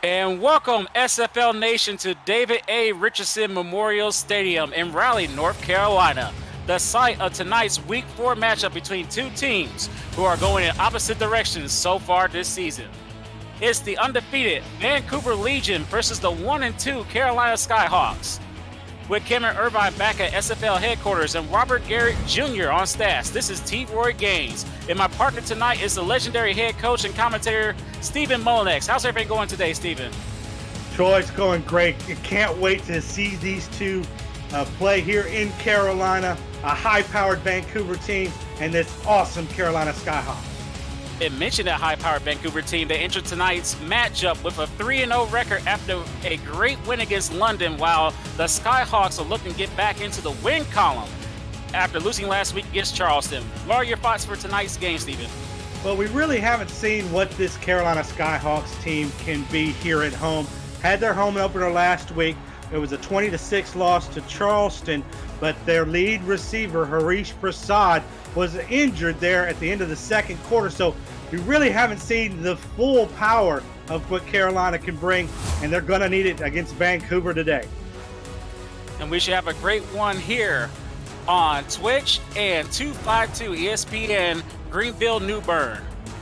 And welcome SFL Nation to David A. Richardson Memorial Stadium in Raleigh, North Carolina, the site of tonight's Week 4 matchup between two teams who are going in opposite directions so far this season. It's the undefeated Vancouver Legion versus the 1-2 Carolina Skyhawks. With Cameron Irvine back at SFL headquarters and Robert Garrett Jr. on staff, this is T. Roy Gaines. And my partner tonight is the legendary head coach and commentator, Stephen Mullinex. How's everything going today, Stephen? Troy, it's going great. You can't wait to see these two play here in Carolina, a high-powered Vancouver team and this awesome Carolina Skyhawks. And mentioned that high-powered Vancouver team, they entered tonight's matchup with a 3-0 record after a great win against London, while the Skyhawks are looking to get back into the win column after losing last week against Charleston. What are your thoughts for tonight's game, Stephen? Well, we really haven't seen what this Carolina Skyhawks team can be here at home. Had their home opener last week. It was a 20-6 loss to Charleston, but their lead receiver, Harish Prasad, was injured there at the end of the second quarter. So we really haven't seen the full power of what Carolina can bring, and they're going to need it against Vancouver today. And we should have a great one here on Twitch and 252 ESPN Greenville New Bern.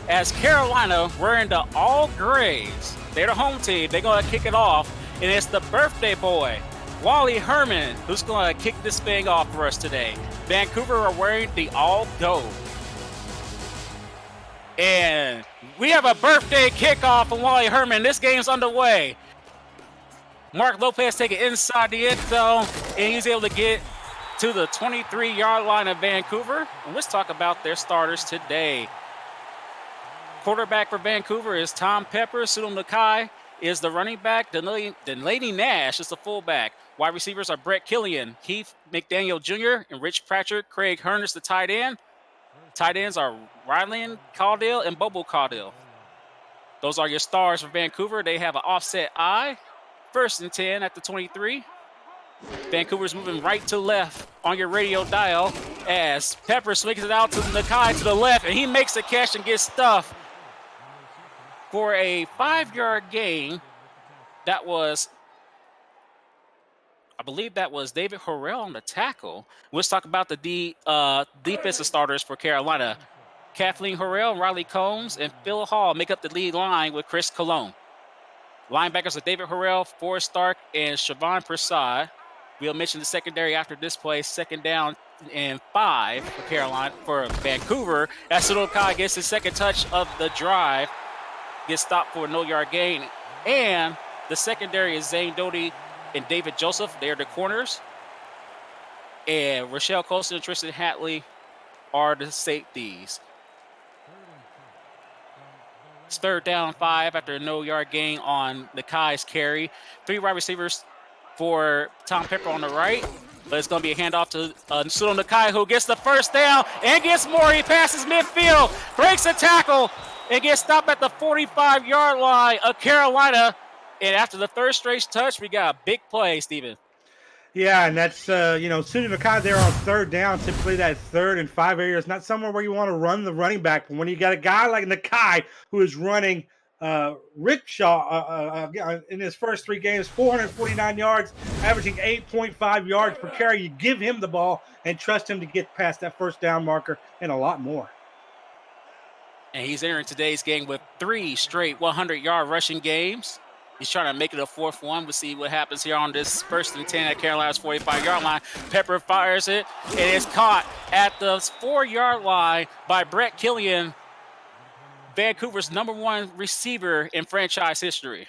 As Carolina wearing the all grays, they're the home team. They're going to kick it off, and it's the birthday boy, Wally Herman, who's going to kick this thing off for us today. Vancouver are wearing the all gold. And we have a birthday kickoff from Wally Herman. This game's underway. Mark Lopez taking inside the end zone, and he's able to get to the 23-yard line of Vancouver. And let's talk about their starters today. Quarterback for Vancouver is Tom Pepper. Sunil Nakai is the running back. Delaney Nash is the fullback. Wide receivers are Brett Killian, Keith McDaniel Jr., and Rich Pratchett. Craig Hearn is the tight end. Tight ends are Rylan Caudill and Bobo Caudill. Those are your stars for Vancouver. They have an offset I. 1st and 10 at the 23. Vancouver's moving right to left on your radio dial as Pepper swings it out to Nakai to the left, and he makes the catch and gets stuffed for a 5-yard gain. That was, I believe that was David Horrell on the tackle. Let's talk about the defensive starters for Carolina. Kathleen Horrell, Riley Combs, and Phil Hall make up the lead line with Chris Colon. Linebackers are David Horrell, Forrest Stark, and Siobhan Prasad. We'll mention the secondary after this play. 2nd down and 5 for Vancouver. As Sudokai gets his second touch of the drive, gets stopped for a no-yard gain. And the secondary is Zane Doty and David Joseph. They're the corners. And Rochelle Colson and Tristan Hatley are the safeties. It's 3rd down 5 after a no-yard gain on Nakai's carry. 3 wide receivers for Tom Pepper on the right. But it's going to be a handoff to Sudo Nakai, who gets the 1st down and gets more. He passes midfield, breaks a tackle, and gets stopped at the 45-yard line of Carolina. And after the 3rd straight touch, we got a big play, Stephen. Yeah, and that's, Sudo Nakai there on 3rd down. Typically that 3rd and 5 area is not somewhere where you want to run the running back. But when you got a guy like Nakai who is running Rickshaw in his first 3 games, 449 yards, averaging 8.5 yards per carry, you give him the ball and trust him to get past that 1st down marker and a lot more. And he's entering today's game with 3 straight 100-yard rushing games. He's trying to make it a 4th one. We'll see what happens here on this 1st and 10 at Carolina's 45-yard line. Pepper fires it, and it's caught at the 4-yard line by Brett Killian, Vancouver's #1 receiver in franchise history.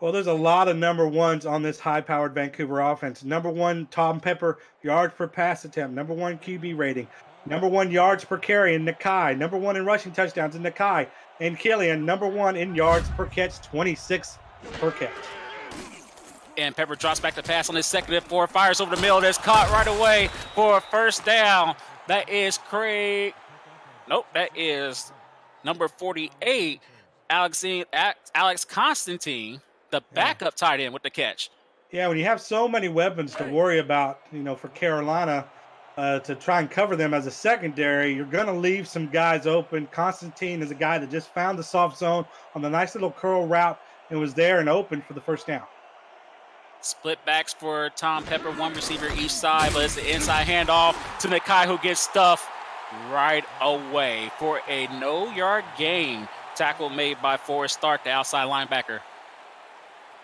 Well, there's a lot of number ones on this high-powered Vancouver offense. #1, Tom Pepper, yards per pass attempt. #1 QB rating. #1 yards per carry in Nakai. #1 in rushing touchdowns in Nakai. And Killian, #1 in yards per catch, 26 per catch. And Pepper drops back to pass on his 2nd and 4, fires over the middle. That's caught right away for a 1st down. That is Craig. Nope, that is number 48, Alex Constantine, the backup tight end with the catch. Yeah, when you have so many weapons to worry about, for Carolina to try and cover them as a secondary, you're going to leave some guys open. Constantine is a guy that just found the soft zone on the nice little curl route and was there and open for the first down. Split backs for Tom Pepper, one receiver each side, but it's the inside handoff to Nakai, who gets stuffed right away for a no-yard gain. Tackle made by Forrest Stark, the outside linebacker.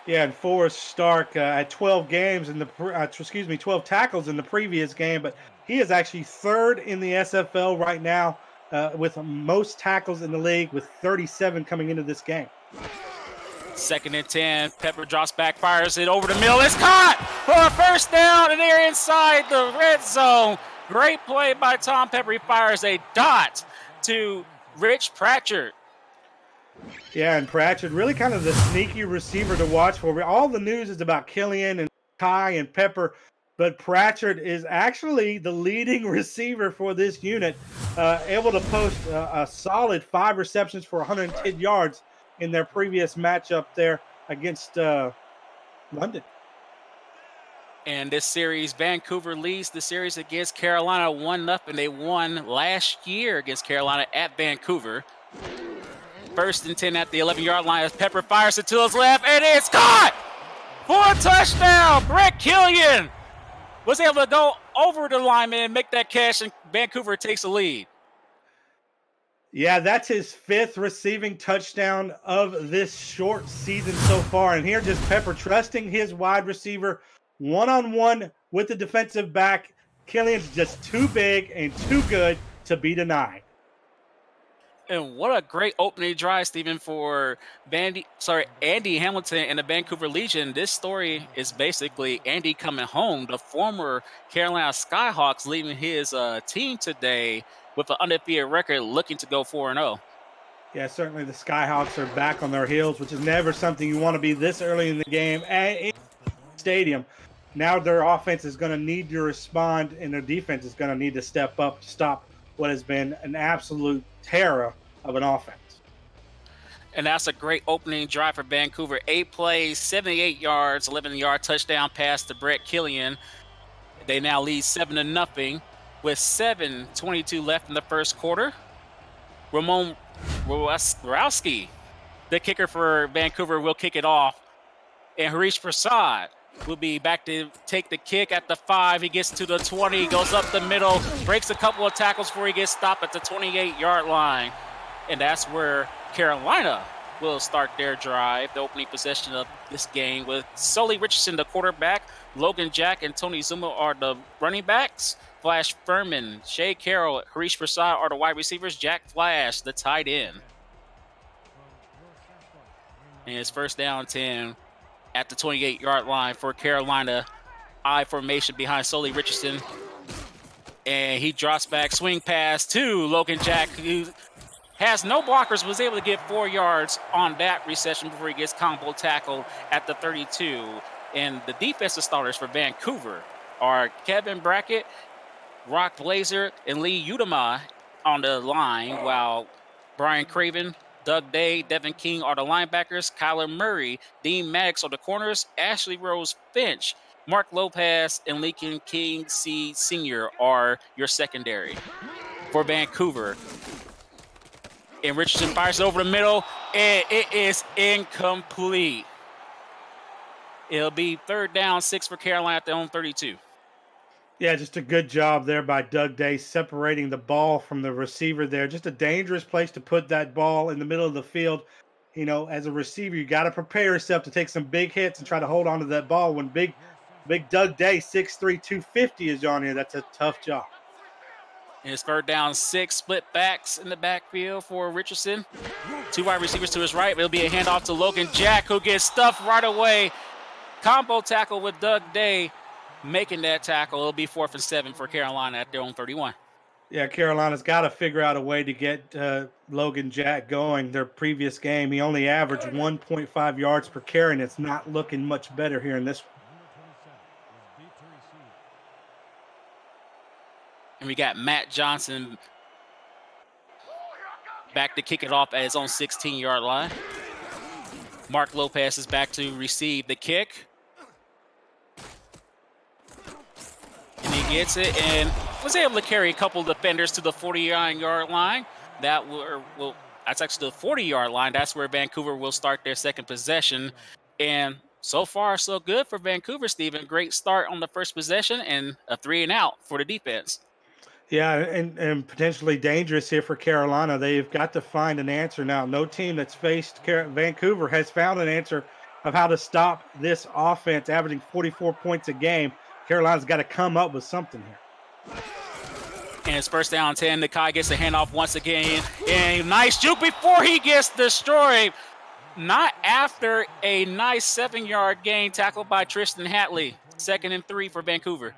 Yeah, and Forrest Stark had 12 games in the 12 tackles in the previous game, but he is actually third in the SFL right now with most tackles in the league, with 37 coming into this game. 2nd and 10. Pepper drops back, fires it over the middle. It's caught for a first down, and they're inside the red zone. Great play by Tom Pepper. He fires a dot to Rich Pratchett. Yeah, and Pratchett, really kind of the sneaky receiver to watch for. All the news is about Killian and Kai and Pepper, but Pratchett is actually the leading receiver for this unit, able to post a solid 5 receptions for 110 yards in their previous matchup there against London. And this series, Vancouver leads the series against Carolina 1-0. They won last year against Carolina at Vancouver. 1st and 10 at the 11-yard line as Pepper fires it to his left, and it's caught for a touchdown. Brett Killian was able to go over the lineman and make that catch, and Vancouver takes the lead. Yeah, that's his 5th receiving touchdown of this short season so far. And here, just Pepper trusting his wide receiver one-on-one with the defensive back. Killian's just too big and too good to be denied. And what a great opening drive, Stephen, for Andy Hamilton and the Vancouver Legion. This story is basically Andy coming home, the former Carolina Skyhawks leaving his team today with an undefeated record, looking to go 4-0. Yeah, certainly the Skyhawks are back on their heels, which is never something you want to be this early in the game in the stadium. Now their offense is going to need to respond, and their defense is going to need to step up to stop what has been an absolute terror of an offense. And that's a great opening drive for Vancouver. 8 plays, 78 yards, 11-yard touchdown pass to Brett Killian. They now lead 7-0 with 7:22 left in the first quarter. Ramon Borowski, the kicker for Vancouver, will kick it off. And Harish Prasad will be back to take the kick at the 5. He gets to the 20, goes up the middle, breaks a couple of tackles before he gets stopped at the 28-yard line. And that's where Carolina will start their drive, the opening possession of this game, with Sully Richardson, the quarterback. Logan Jack and Tony Zuma are the running backs. Flash Furman, Shea Carroll, Harish Prasad are the wide receivers. Jack Flash, the tight end. And it's 1st down 10 at the 28-yard line for Carolina. I formation behind Sully Richardson. And he drops back, swing pass to Logan Jack, who has no blockers, was able to get 4 yards on that reception before he gets combo tackled at the 32. And the defensive starters for Vancouver are Kevin Brackett, Rock Blazer, and Lee Udama on the line, while Brian Craven, Doug Day, Devin King are the linebackers. Kyler Murray, Dean Maddox are the corners. Ashley Rose Finch, Mark Lopez, and Lincoln King C. Sr. are your secondary for Vancouver. And Richardson fires it over the middle, and it is incomplete. It'll be 3rd down 6 for Carolina at their own 32. Yeah, just a good job there by Doug Day separating the ball from the receiver there. Just a dangerous place to put that ball in the middle of the field. You know, as a receiver, you got to prepare yourself to take some big hits and try to hold on to that ball. When big Doug Day, 6'3", 250 is on here, that's a tough job. And it's 3rd down 6, split backs in the backfield for Richardson. 2 wide receivers to his right. It'll be a handoff to Logan Jack, who gets stuffed right away. Combo tackle with Doug Day making that tackle. It'll be 4th and 7 for Carolina at their own 31. Yeah, Carolina's got to figure out a way to get Logan Jack going. Their previous game, he only averaged 1.5 yards per carry, and it's not looking much better here in this one. And we got Matt Johnson back to kick it off at his own 16-yard line. Mark Lopez is back to receive the kick. And he gets it and was able to carry a couple defenders to the 49-yard line. That will That's actually the 40-yard line. That's where Vancouver will start their second possession. And so far, so good for Vancouver, Stephen. Great start on the first possession and a 3-and-out for the defense. Yeah, and potentially dangerous here for Carolina. They've got to find an answer now. No team that's faced Vancouver has found an answer of how to stop this offense, averaging 44 points a game. Carolina's got to come up with something here. And it's first down 10. Nakai gets the handoff once again. And nice juke before he gets destroyed. Not after a nice 7-yard gain tackled by Tristan Hatley. 2nd and 3 for Vancouver.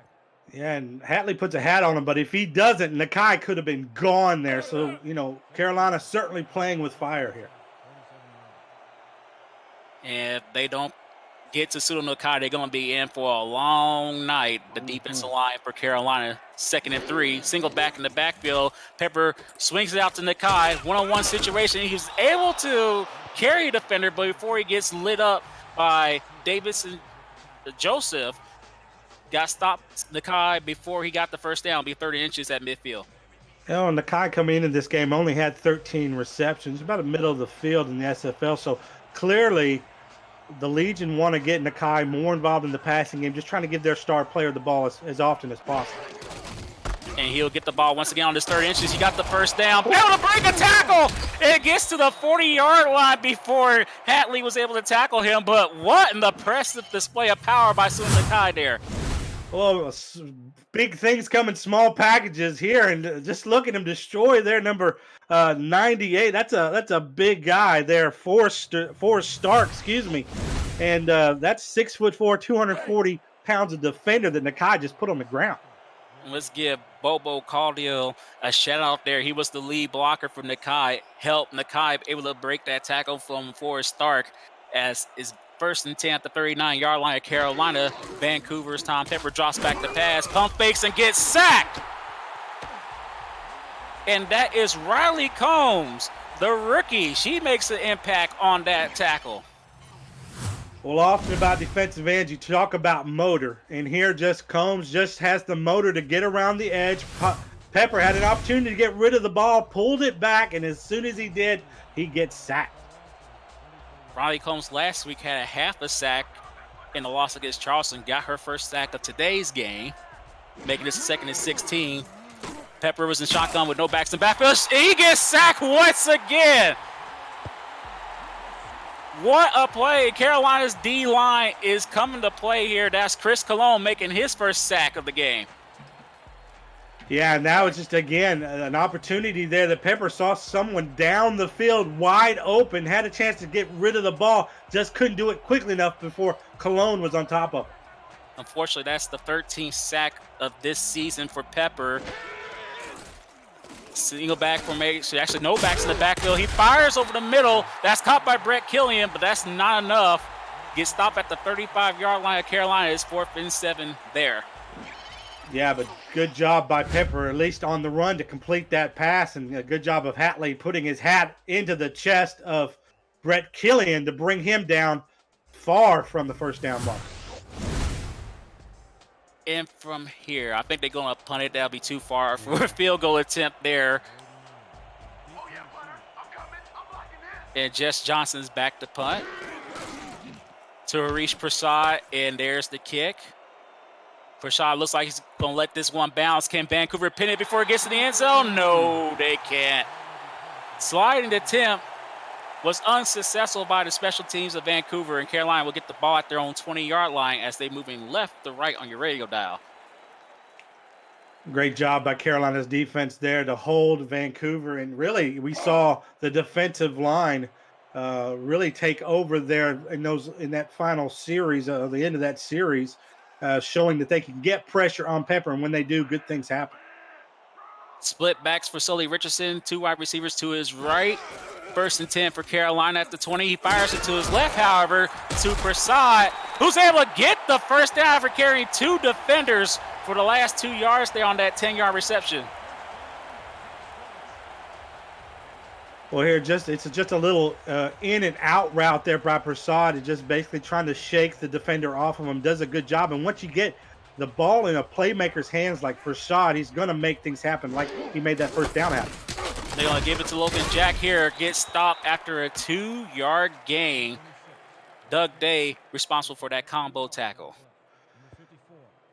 Yeah, and Hatley puts a hat on him, but if he doesn't, Nakai could have been gone there. So, Carolina certainly playing with fire here. And if they don't get to Sudo Nakai, they're going to be in for a long night. The defensive line for Carolina, 2nd and 3. Single back in the backfield. Pepper swings it out to Nakai. One-on-one situation. He's able to carry a defender, but before he gets lit up by Davis and Joseph, got stopped Nakai before he got the first down, be 30 inches at midfield. Nakai coming into this game only had 13 receptions, about the middle of the field in the SFL. So clearly the Legion want to get Nakai more involved in the passing game, just trying to give their star player the ball as often as possible. And he'll get the ball once again on his 30 inches. He got the first down. Able to break a tackle. It gets to the 40-yard line before Hatley was able to tackle him. But what an impressive display of power by Sudo Nakai there. Well, big things come in small packages here, and just look at him destroy their number 98. That's a big guy there, Forrest Stark, excuse me, and that's 6'4", 240 pounds of defender that Nakai just put on the ground. Let's give Bobo Caldiel a shout out there. He was the lead blocker for Nakai. Helped Nakai able to break that tackle from Forrest Stark as is 1st and 10 at the 39-yard line of Carolina. Vancouver's Tom Pepper drops back the pass, pump fakes, and gets sacked. And that is Riley Combs, the rookie. She makes an impact on that tackle. Well, often about defensive ends, you talk about motor, and here Combs just has the motor to get around the edge. Pepper had an opportunity to get rid of the ball, pulled it back, and as soon as he did, he gets sacked. Riley Combs last week had a half a sack in the loss against Charleston, got her first sack of today's game, making this 2nd and 16. Pepper was in shotgun with no backs in backfield. He gets sacked once again. What a play. Carolina's D-line is coming to play here. That's Chris Colon making his first sack of the game. Yeah, now it's just, again, an opportunity there that Pepper saw someone down the field wide open, had a chance to get rid of the ball, just couldn't do it quickly enough before Colon was on top of it. Unfortunately, that's the 13th sack of this season for Pepper. Single back formation, actually no backs in the backfield. He fires over the middle. That's caught by Brett Killian, but that's not enough. Gets stopped at the 35-yard line of Carolina. It's 4th and 7 there. Yeah, but good job by Pepper, at least on the run, to complete that pass, and a good job of Hatley putting his hat into the chest of Brett Killian to bring him down far from the first down line. And from here, I think they're going to punt it. That'll be too far for a field goal attempt there. And Jess Johnson's back to punt to Harish Prasad, and there's the kick. Prasad looks like he's going to let this one bounce. Can Vancouver pin it before it gets to the end zone? No, they can't. Sliding attempt was unsuccessful by the special teams of Vancouver, and Carolina will get the ball at their own 20-yard line as they're moving left to right on your radio dial. Great job by Carolina's defense there to hold Vancouver, and really we saw the defensive line really take over there in that final series, the end of that series, showing that they can get pressure on Pepper, and when they do, good things happen. Split backs for Sully Richardson, 2 wide receivers to his right. 1st and 10 for Carolina at the 20. He fires it to his left, however, to Prasad, who's able to get the first down for carrying 2 defenders for the last 2 yards there on that 10-yard reception. Well, here it's just a little in and out route there by Prasad. It's just basically trying to shake the defender off of him. Does a good job. And once you get the ball in a playmaker's hands like Prasad, he's going to make things happen like he made that first down happen. They're going to give it to Logan Jack here. Gets stopped after a 2-yard gain. Doug Day responsible for that combo tackle.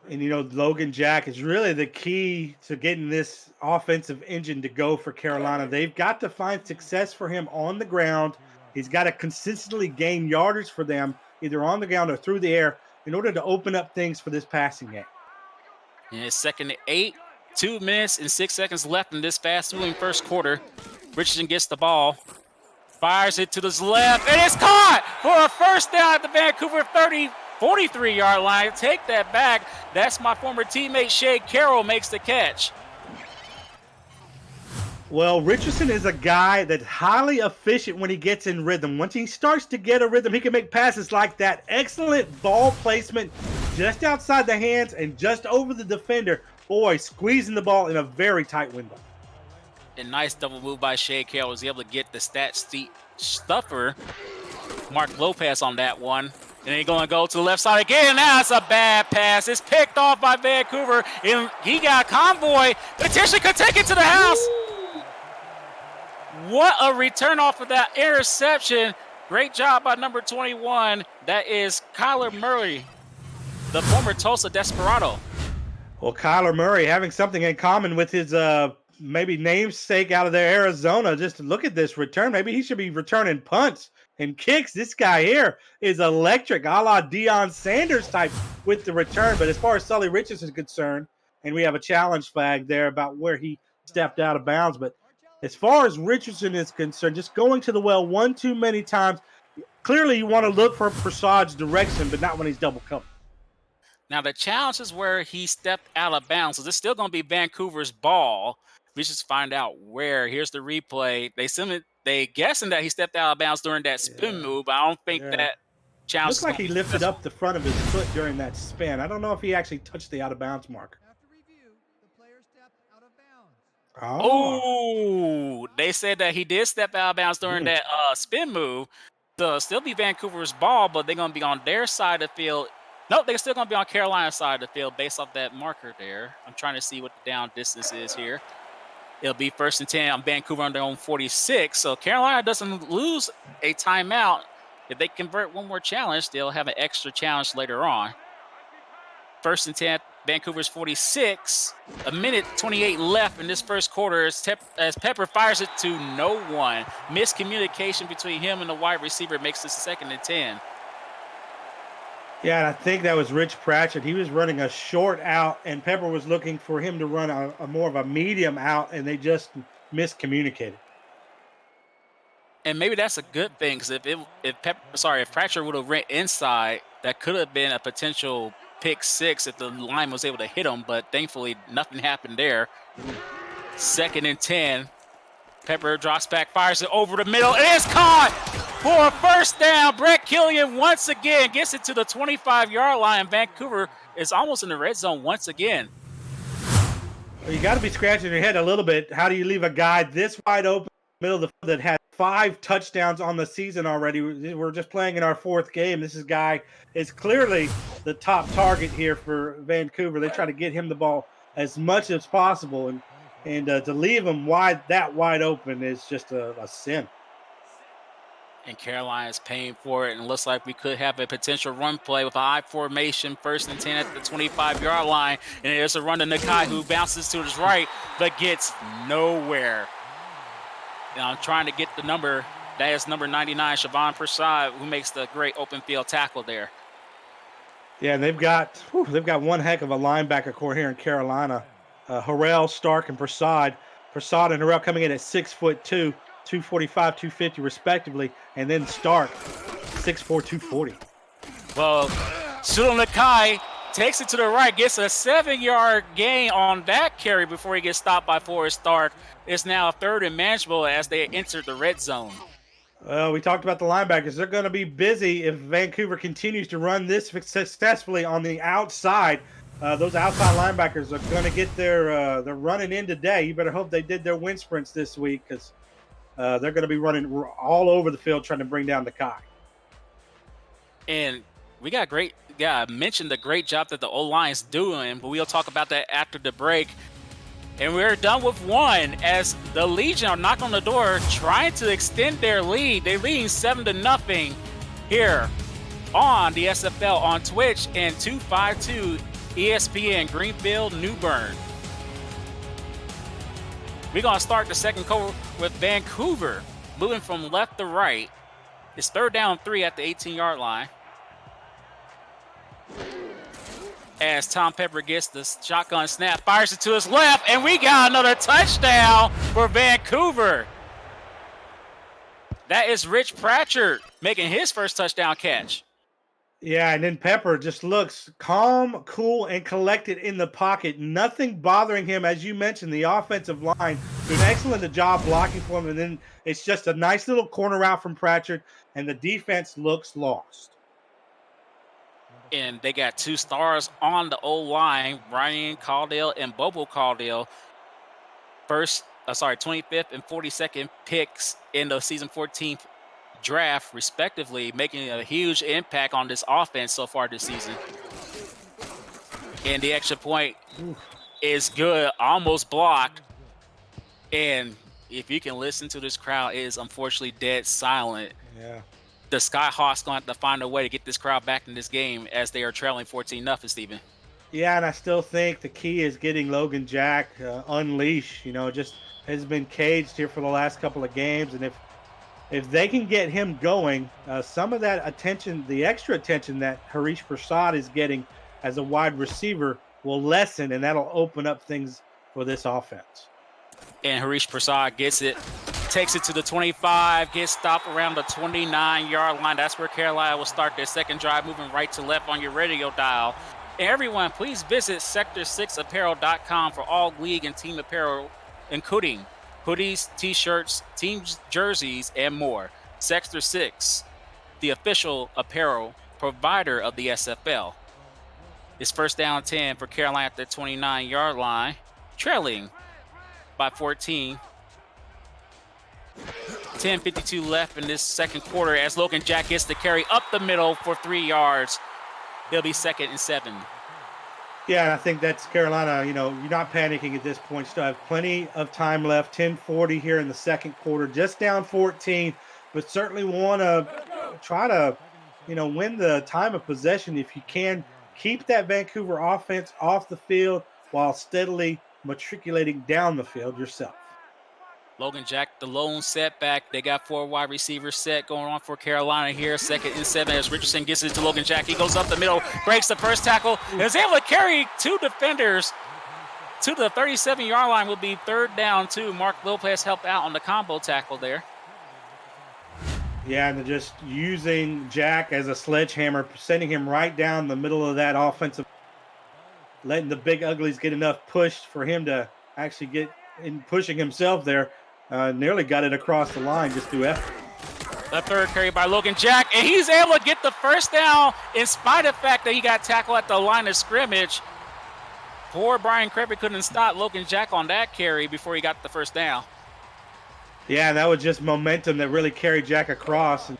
And, Logan Jack is really the key to getting this offensive engine to go for Carolina. They've got to find success for him on the ground. He's got to consistently gain yardage for them, either on the ground or through the air, in order to open up things for this passing game. And it's 2nd and 8. 2 minutes and 6 seconds left in this fast-moving first quarter. Richardson gets the ball. Fires it to his left, and it's caught for a first down at the Vancouver 43-yard line. Take that back. That's my former teammate Shea Carroll makes the catch. Well, Richardson is a guy that's highly efficient when he gets in rhythm. Once he starts to get a rhythm, he can make passes like that. Excellent ball placement just outside the hands and just over the defender. Boy, squeezing the ball in a very tight window. A nice double move by Shea Carroll. Was able to get the stat stuffer, Mark Lopez, on that one. And then he's going to go to the left side again. Now it's a bad pass. It's picked off by Vancouver. And he got a convoy. Potentially could take it to the house. What a return off of that interception. Great job by number 21. That is Kyler Murray, the former Tulsa Desperado. Well, Kyler Murray having something in common with his maybe namesake out of there, Arizona. Just look at this return. Maybe he should be returning punts and kicks. This guy here is electric, a la Deion Sanders type with the return. But as far as Sully Richardson is concerned, and we have a challenge flag there about where he stepped out of bounds. But as far as Richardson is concerned, just going to the well one too many times. Clearly, you want to look for Prasad's direction, but not when he's double covered. Now, the challenge is where he stepped out of bounds. So this is still going to be Vancouver's ball. We just find out where. Here's the replay. They guessing that he stepped out of bounds during that spin move. But I don't think that challenge. Looks like he lifted up the front of his foot during that spin. I don't know if he actually touched the out of bounds mark. After review, the player stepped out of bounds. Oh, they said that he did step out of bounds during that spin move. So it'll still be Vancouver's ball, but they're going to be on their side of the field. Nope, they're still going to be on Carolina's side of the field based off that marker there. I'm trying to see what the down distance is here. It'll be 1st and 10 on Vancouver on their own 46. So Carolina doesn't lose a timeout. If they convert one more challenge, they'll have an extra challenge later on. 1st and 10, Vancouver's 46. A minute 28 left in this first quarter as Pepper fires it to no one. Miscommunication between him and the wide receiver makes this 2nd and 10. Yeah, and I think that was Rich Pratchett. He was running a short out, and Pepper was looking for him to run a more of a medium out, and they just miscommunicated. And maybe that's a good thing, because if Pratchett would have ran inside, that could have been a potential pick six if the line was able to hit him, but thankfully nothing happened there. 2nd and 10. Pepper drops back, fires it over the middle, and it's caught for a first down. Brett Killian once again gets it to the 25-yard line. Vancouver is almost in the red zone once again. Well, you got to be scratching your head a little bit. How do you leave a guy this wide open in the middle of the field that had 5 touchdowns on the season already? We're just playing in our 4th game. This guy is clearly the top target here for Vancouver. They try to get him the ball as much as possible, and to leave him that wide open is just a sin. And Carolina is paying for it, and it looks like we could have a potential run play with a high formation, 1st and 10 at the 25-yard line. And there's a run to Nakai, who bounces to his right, but gets nowhere. Now I'm trying to get the number. That is number 99, Siobhan Prasad, who makes the great open field tackle there. Yeah, and they've got one heck of a linebacker core here in Carolina. Harrell, Stark, and Prasad. Prasad and Harrell coming in at 6'2", 245, 250 respectively, and then Stark, 6'4", 240. Well, Sudon Nakai takes it to the right, gets a 7-yard gain on that carry before he gets stopped by Forrest Stark. It's now 3rd and manageable as they enter the red zone. Well, we talked about the linebackers. They're going to be busy if Vancouver continues to run this successfully on the outside. Those outside linebackers are going to get their running in today. You better hope they did their wind sprints this week, because they're going to be running all over the field trying to bring down the Kai. And we got I mentioned the great job that the O-line's doing, but we'll talk about that after the break. And we're done with one as the Legion are knocking on the door, trying to extend their lead. They're leading 7-0 here on the SFL on Twitch and 252 ESPN Greenfield, New Bern. We're going to start the second quarter with Vancouver moving from left to right. It's 3rd down 3 at the 18-yard line. As Tom Pepper gets the shotgun snap, fires it to his left, and we got another touchdown for Vancouver. That is Rich Pratchard making his first touchdown catch. Yeah, and then Pepper just looks calm, cool, and collected in the pocket. Nothing bothering him. As you mentioned, the offensive line did an excellent job blocking for him, and then it's just a nice little corner route from Pratchard, and the defense looks lost. And they got 2 stars on the O-line, Ryan Caldwell and Bobo Caldwell. 25th and 42nd picks in the season 14 draft, respectively, making a huge impact on this offense so far this season. And the extra point is good, almost blocked. And if you can listen to this crowd, it is unfortunately dead silent. Yeah. The Skyhawks going to have to find a way to get this crowd back in this game as they are trailing 14-0, Stephen. Yeah, and I still think the key is getting Logan Jack unleashed. You know, just has been caged here for the last couple of games, and if they can get him going, some of that attention, the extra attention that Harish Prasad is getting as a wide receiver will lessen, and that'll open up things for this offense. And Harish Prasad gets it, takes it to the 25, gets stopped around the 29-yard line. That's where Carolina will start their second drive, moving right to left on your radio dial. And everyone, please visit sector6apparel.com for all league and team apparel, including hoodies, t-shirts, team jerseys, and more. Sector 6, the official apparel provider of the SFL. It's 1st down 10 for Carolina at the 29-yard line, trailing by 14. 10:52 left in this second quarter as Logan Jack gets the carry up the middle for 3 yards. It'll be 2nd and 7. Yeah, and I think that's Carolina. You know, you're not panicking at this point. Still have plenty of time left. 10:40 here in the second quarter. Just down 14, but certainly want to try to, win the time of possession if you can. Keep that Vancouver offense off the field while steadily matriculating down the field yourself. Logan Jack, the lone setback. They got 4 wide receivers set going on for Carolina here. 2nd and 7 as Richardson gets it to Logan Jack. He goes up the middle, breaks the first tackle, and is able to carry 2 defenders to the 37-yard line. Will be 3rd down 2. Mark Lopez helped out on the combo tackle there. Yeah, and just using Jack as a sledgehammer, sending him right down the middle of that offensive, letting the big uglies get enough push for him to actually get in, pushing himself there. Nearly got it across the line just through effort. The 3rd carry by Logan Jack, and he's able to get the 1st down in spite of the fact that he got tackled at the line of scrimmage. Poor Brian Creppy couldn't stop Logan Jack on that carry before he got the 1st down. Yeah, that was just momentum that really carried Jack across. And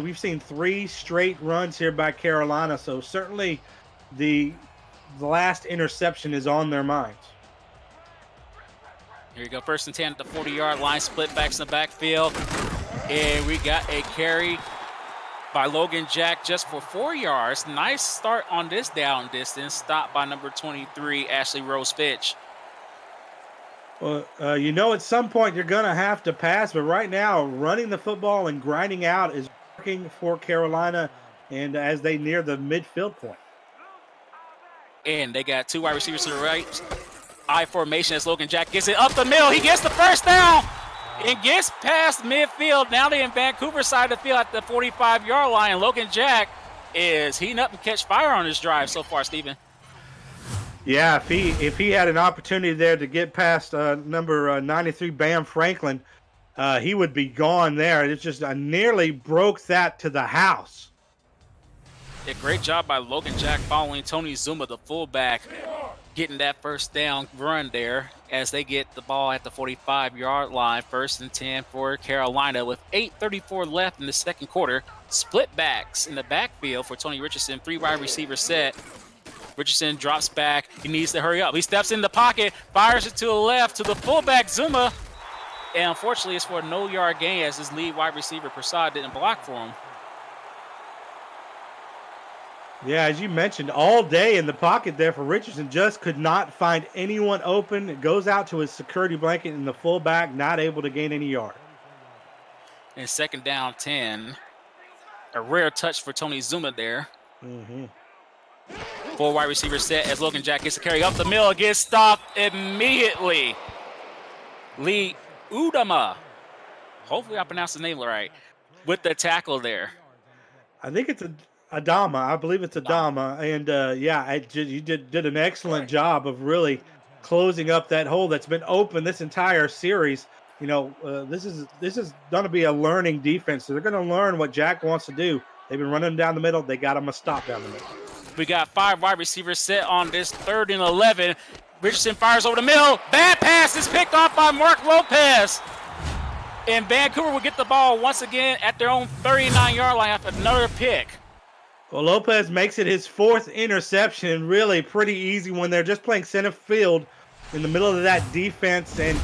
we've seen 3 straight runs here by Carolina, so certainly the last interception is on their minds. Here you go, 1st and 10 at the 40-yard line, split backs in the backfield. And we got a carry by Logan Jack just for 4 yards. Nice start on this down distance, stopped by number 23, Ashley Rose Fitch. Well, at some point you're going to have to pass, but right now running the football and grinding out is working for Carolina, and as they near the midfield point. And they got 2 wide receivers to the right. I formation as Logan Jack gets it up the middle. He gets the 1st down and gets past midfield. Now they're in Vancouver side of the field at the 45-yard line. Logan Jack is heating up and catch fire on his drive so far, Stephen. Yeah, if he had an opportunity there to get past number 93, Bam Franklin, he would be gone there. It's just nearly broke that to the house. A great job by Logan Jack following Tony Zuma, the fullback, getting that 1st down run there as they get the ball at the 45-yard line. 1st and 10 for Carolina with 8:34 left in the second quarter. Split backs in the backfield for Tony Richardson. 3 wide receivers set. Richardson drops back. He needs to hurry up. He steps in the pocket, fires it to the left to the fullback, Zuma. And unfortunately, it's for a no-yard gain as his lead wide receiver, Prasad, didn't block for him. Yeah, as you mentioned, all day in the pocket there for Richardson, just could not find anyone open. It goes out to his security blanket in the fullback, not able to gain any yard. And second down 10. A rare touch for Tony Zuma there. Full wide receiver set as Logan Jack gets to carry up the middle, gets stopped immediately. Lee Udama, hopefully I pronounced the name right, with the tackle there. I think it's Adama. I believe it's Adama. And you did an excellent job of really closing up that hole that's been open this entire series. This is going to be a learning defense. So they're going to learn what Jack wants to do. They've been running down the middle. They got him a stop down the middle. We got 5 wide receivers set on this 3rd and 11. Richardson fires over the middle. Bad pass is picked off by Mark Lopez. And Vancouver will get the ball once again at their own 39-yard line after another pick. Well, Lopez makes it his 4th interception. Really pretty easy when they're just playing center field in the middle of that defense. And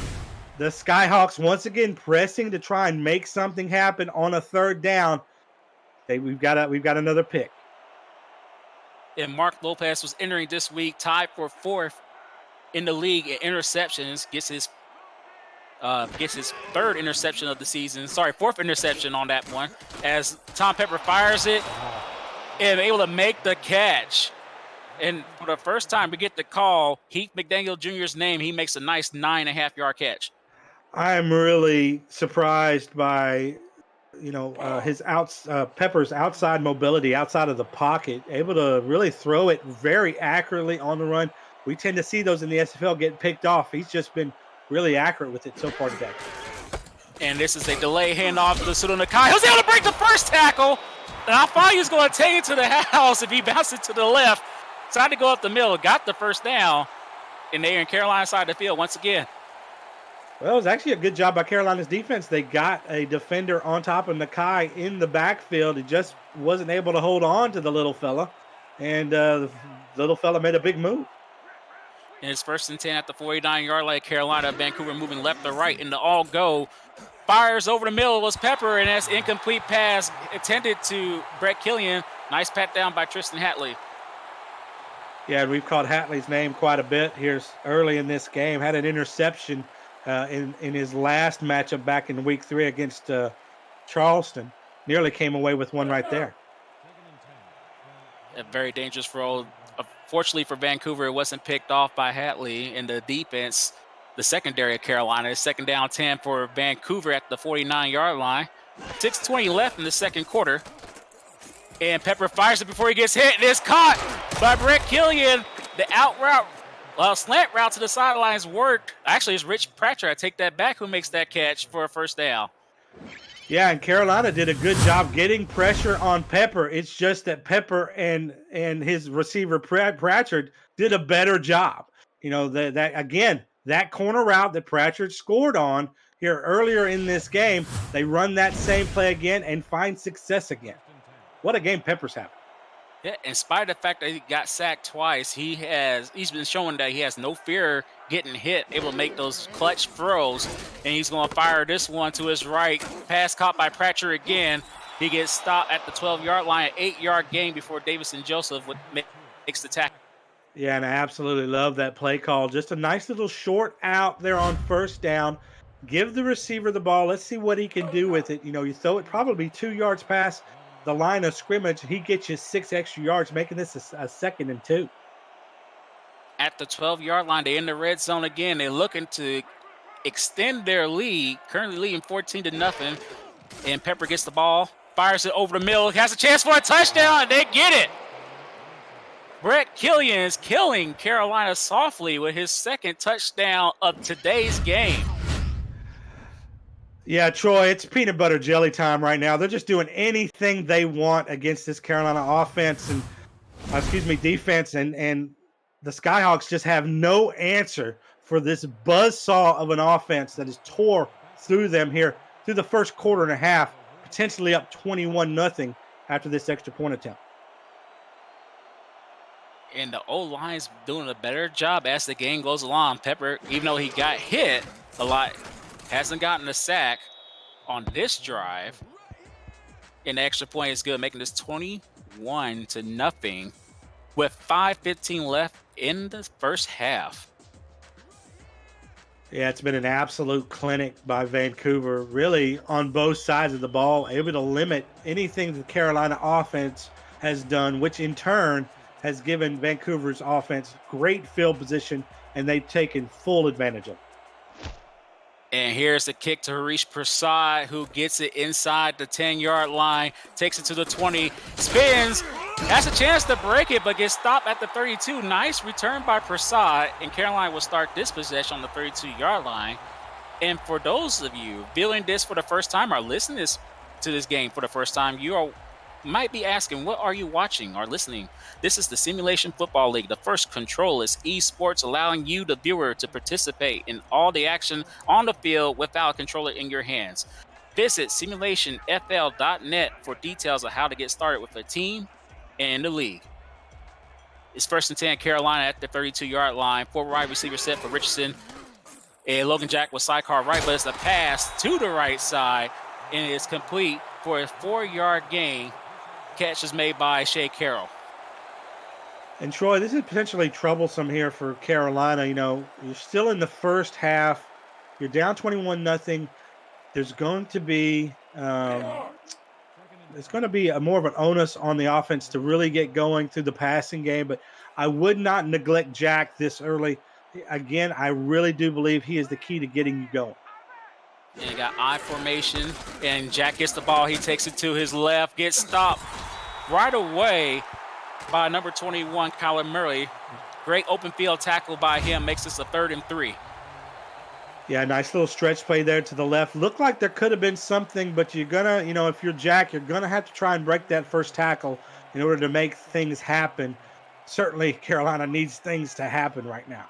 the Skyhawks once again pressing to try and make something happen on a 3rd down. We've got another pick. And Mark Lopez was entering this week tied for 4th in the league in interceptions. Gets his 3rd interception of the season. Sorry, 4th interception on that one. As Tom Pepper fires it and able to make the catch. And for the first time, we get the call Heath McDaniel Jr.'s name. He makes a nice 9.5-yard catch. I'm really surprised by Pepper's outside mobility outside of the pocket, able to really throw it very accurately on the run. We tend to see those in the SFL get picked off. He's just been really accurate with it so far today. And this is a delay handoff to Sudo Nakai. He was able to break the first tackle. And I thought he was going to take it to the house if he bounced it to the left. Tried to go up the middle, got the first down. And they're in Carolina side of the field once again. Well, it was actually a good job by Carolina's defense. They got a defender on top of Nakai in the backfield. He just wasn't able to hold on to the little fella. And the little fella made a big move. And it's 1st and 10 at the 49-yard line. Carolina, Vancouver moving left to right in the all-go. Fires over the middle was Pepper, and that's incomplete pass intended to Brett Killian. Nice pat down by Tristan Hatley. Yeah, we've called Hatley's name quite a bit here early in this game. Had an interception in his last matchup back in week 3 against Charleston. Nearly came away with one right there. A very dangerous throw. Fortunately for Vancouver, it wasn't picked off by Hatley in the defense. The secondary of Carolina. 2nd down 10 for Vancouver at the 49-yard line. 6:20 left in the 2nd quarter. And Pepper fires it before he gets hit. And it's caught by Brett Killian. The out route, slant route to the sidelines worked. Actually, it's Rich Pratchett, I take that back, who makes that catch for a 1st down. Yeah, and Carolina did a good job getting pressure on Pepper. It's just that Pepper and his receiver Pratchett did a better job. That corner route that Pratchett scored on here earlier in this game, they run that same play again and find success again. What a game Pepper's having. Yeah, in spite of the fact that he got sacked twice, he's been showing that he has no fear getting hit, able to make those clutch throws, and he's going to fire this one to his right. Pass caught by Pratchett again. He gets stopped at the 12-yard line, 8-yard gain before Davison Joseph makes the tackle. Yeah, and I absolutely love that play call. Just a nice little short out there on 1st down. Give the receiver the ball. Let's see what he can do with it. You throw it probably 2 yards past the line of scrimmage. He gets you 6 extra yards, making this a 2nd and 2. At the 12-yard line, they're in the red zone again. They're looking to extend their lead, currently leading 14-0. And Pepper gets the ball, fires it over the middle, has a chance for a touchdown, and they get it. Brett Killian is killing Carolina softly with his 2nd touchdown of today's game. Yeah, Troy, it's peanut butter jelly time right now. They're just doing anything they want against this Carolina offense and, defense. And the Skyhawks just have no answer for this buzzsaw of an offense that has tore through them here through the 1st quarter and a half, potentially up 21-0 after this extra point attempt. And the O-line's doing a better job as the game goes along. Pepper, even though he got hit a lot, hasn't gotten a sack on this drive. And the extra point is good, making this 21-0 with 5:15 left in the first half. Yeah, it's been an absolute clinic by Vancouver, really on both sides of the ball, able to limit anything the Carolina offense has done, which in turn has given Vancouver's offense great field position, and they've taken full advantage of it. And here's the kick to Harish Prasad, who gets it inside the 10-yard line, takes it to the 20, spins, has a chance to break it, but gets stopped at the 32. Nice return by Prasad, and Carolina will start this possession on the 32-yard line. And for those of you viewing this for the first time or listening to this game for the first time, might be asking, what are you watching or listening? This is the Simulation Football League, the first controllers esports, allowing you, the viewer, to participate in all the action on the field without a controller in your hands. Visit simulationfl.net for details of how to get started with a team and the league. It's 1st and 10, Carolina at the 32-yard line. 4 wide receivers set for Richardson. And Logan Jack was sidecar right, but it's a pass to the right side, and it's complete for a 4-yard gain. Catch is made by Shea Carroll. And Troy, this is potentially troublesome here for Carolina. You know, you're still in the first half. You're down 21-0. There's going to be more of an onus on the offense to really get going through the passing game. But I would not neglect Jack this early. Again, I really do believe he is the key to getting you going. And you got I formation, and Jack gets the ball. He takes it to his left, gets stopped right away by number 21, Kyler Murray. Great open field tackle by him, makes this a 3rd and 3. Yeah, nice little stretch play there to the left. Looked like there could have been something, but you're going to, if you're Jack, you're going to have to try and break that first tackle in order to make things happen. Certainly, Carolina needs things to happen right now.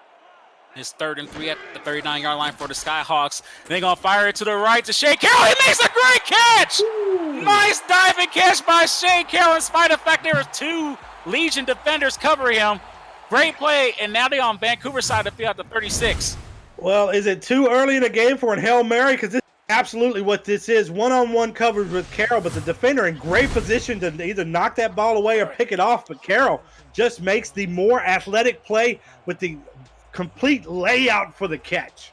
It's 3rd and 3 at the 39-yard line for the Skyhawks. They're going to fire it to the right to Shea Carroll. He makes a great catch! Ooh. Nice diving catch by Shea Carroll, in spite of the fact there were 2 Legion defenders covering him. Great play, and now they're on Vancouver's side of the field at the 36. Well, is it too early in the game for a Hail Mary? Because this is absolutely what this is. One-on-one coverage with Carroll, but the defender in great position to either knock that ball away or pick it off. But Carroll just makes the more athletic play with the complete layout for the catch.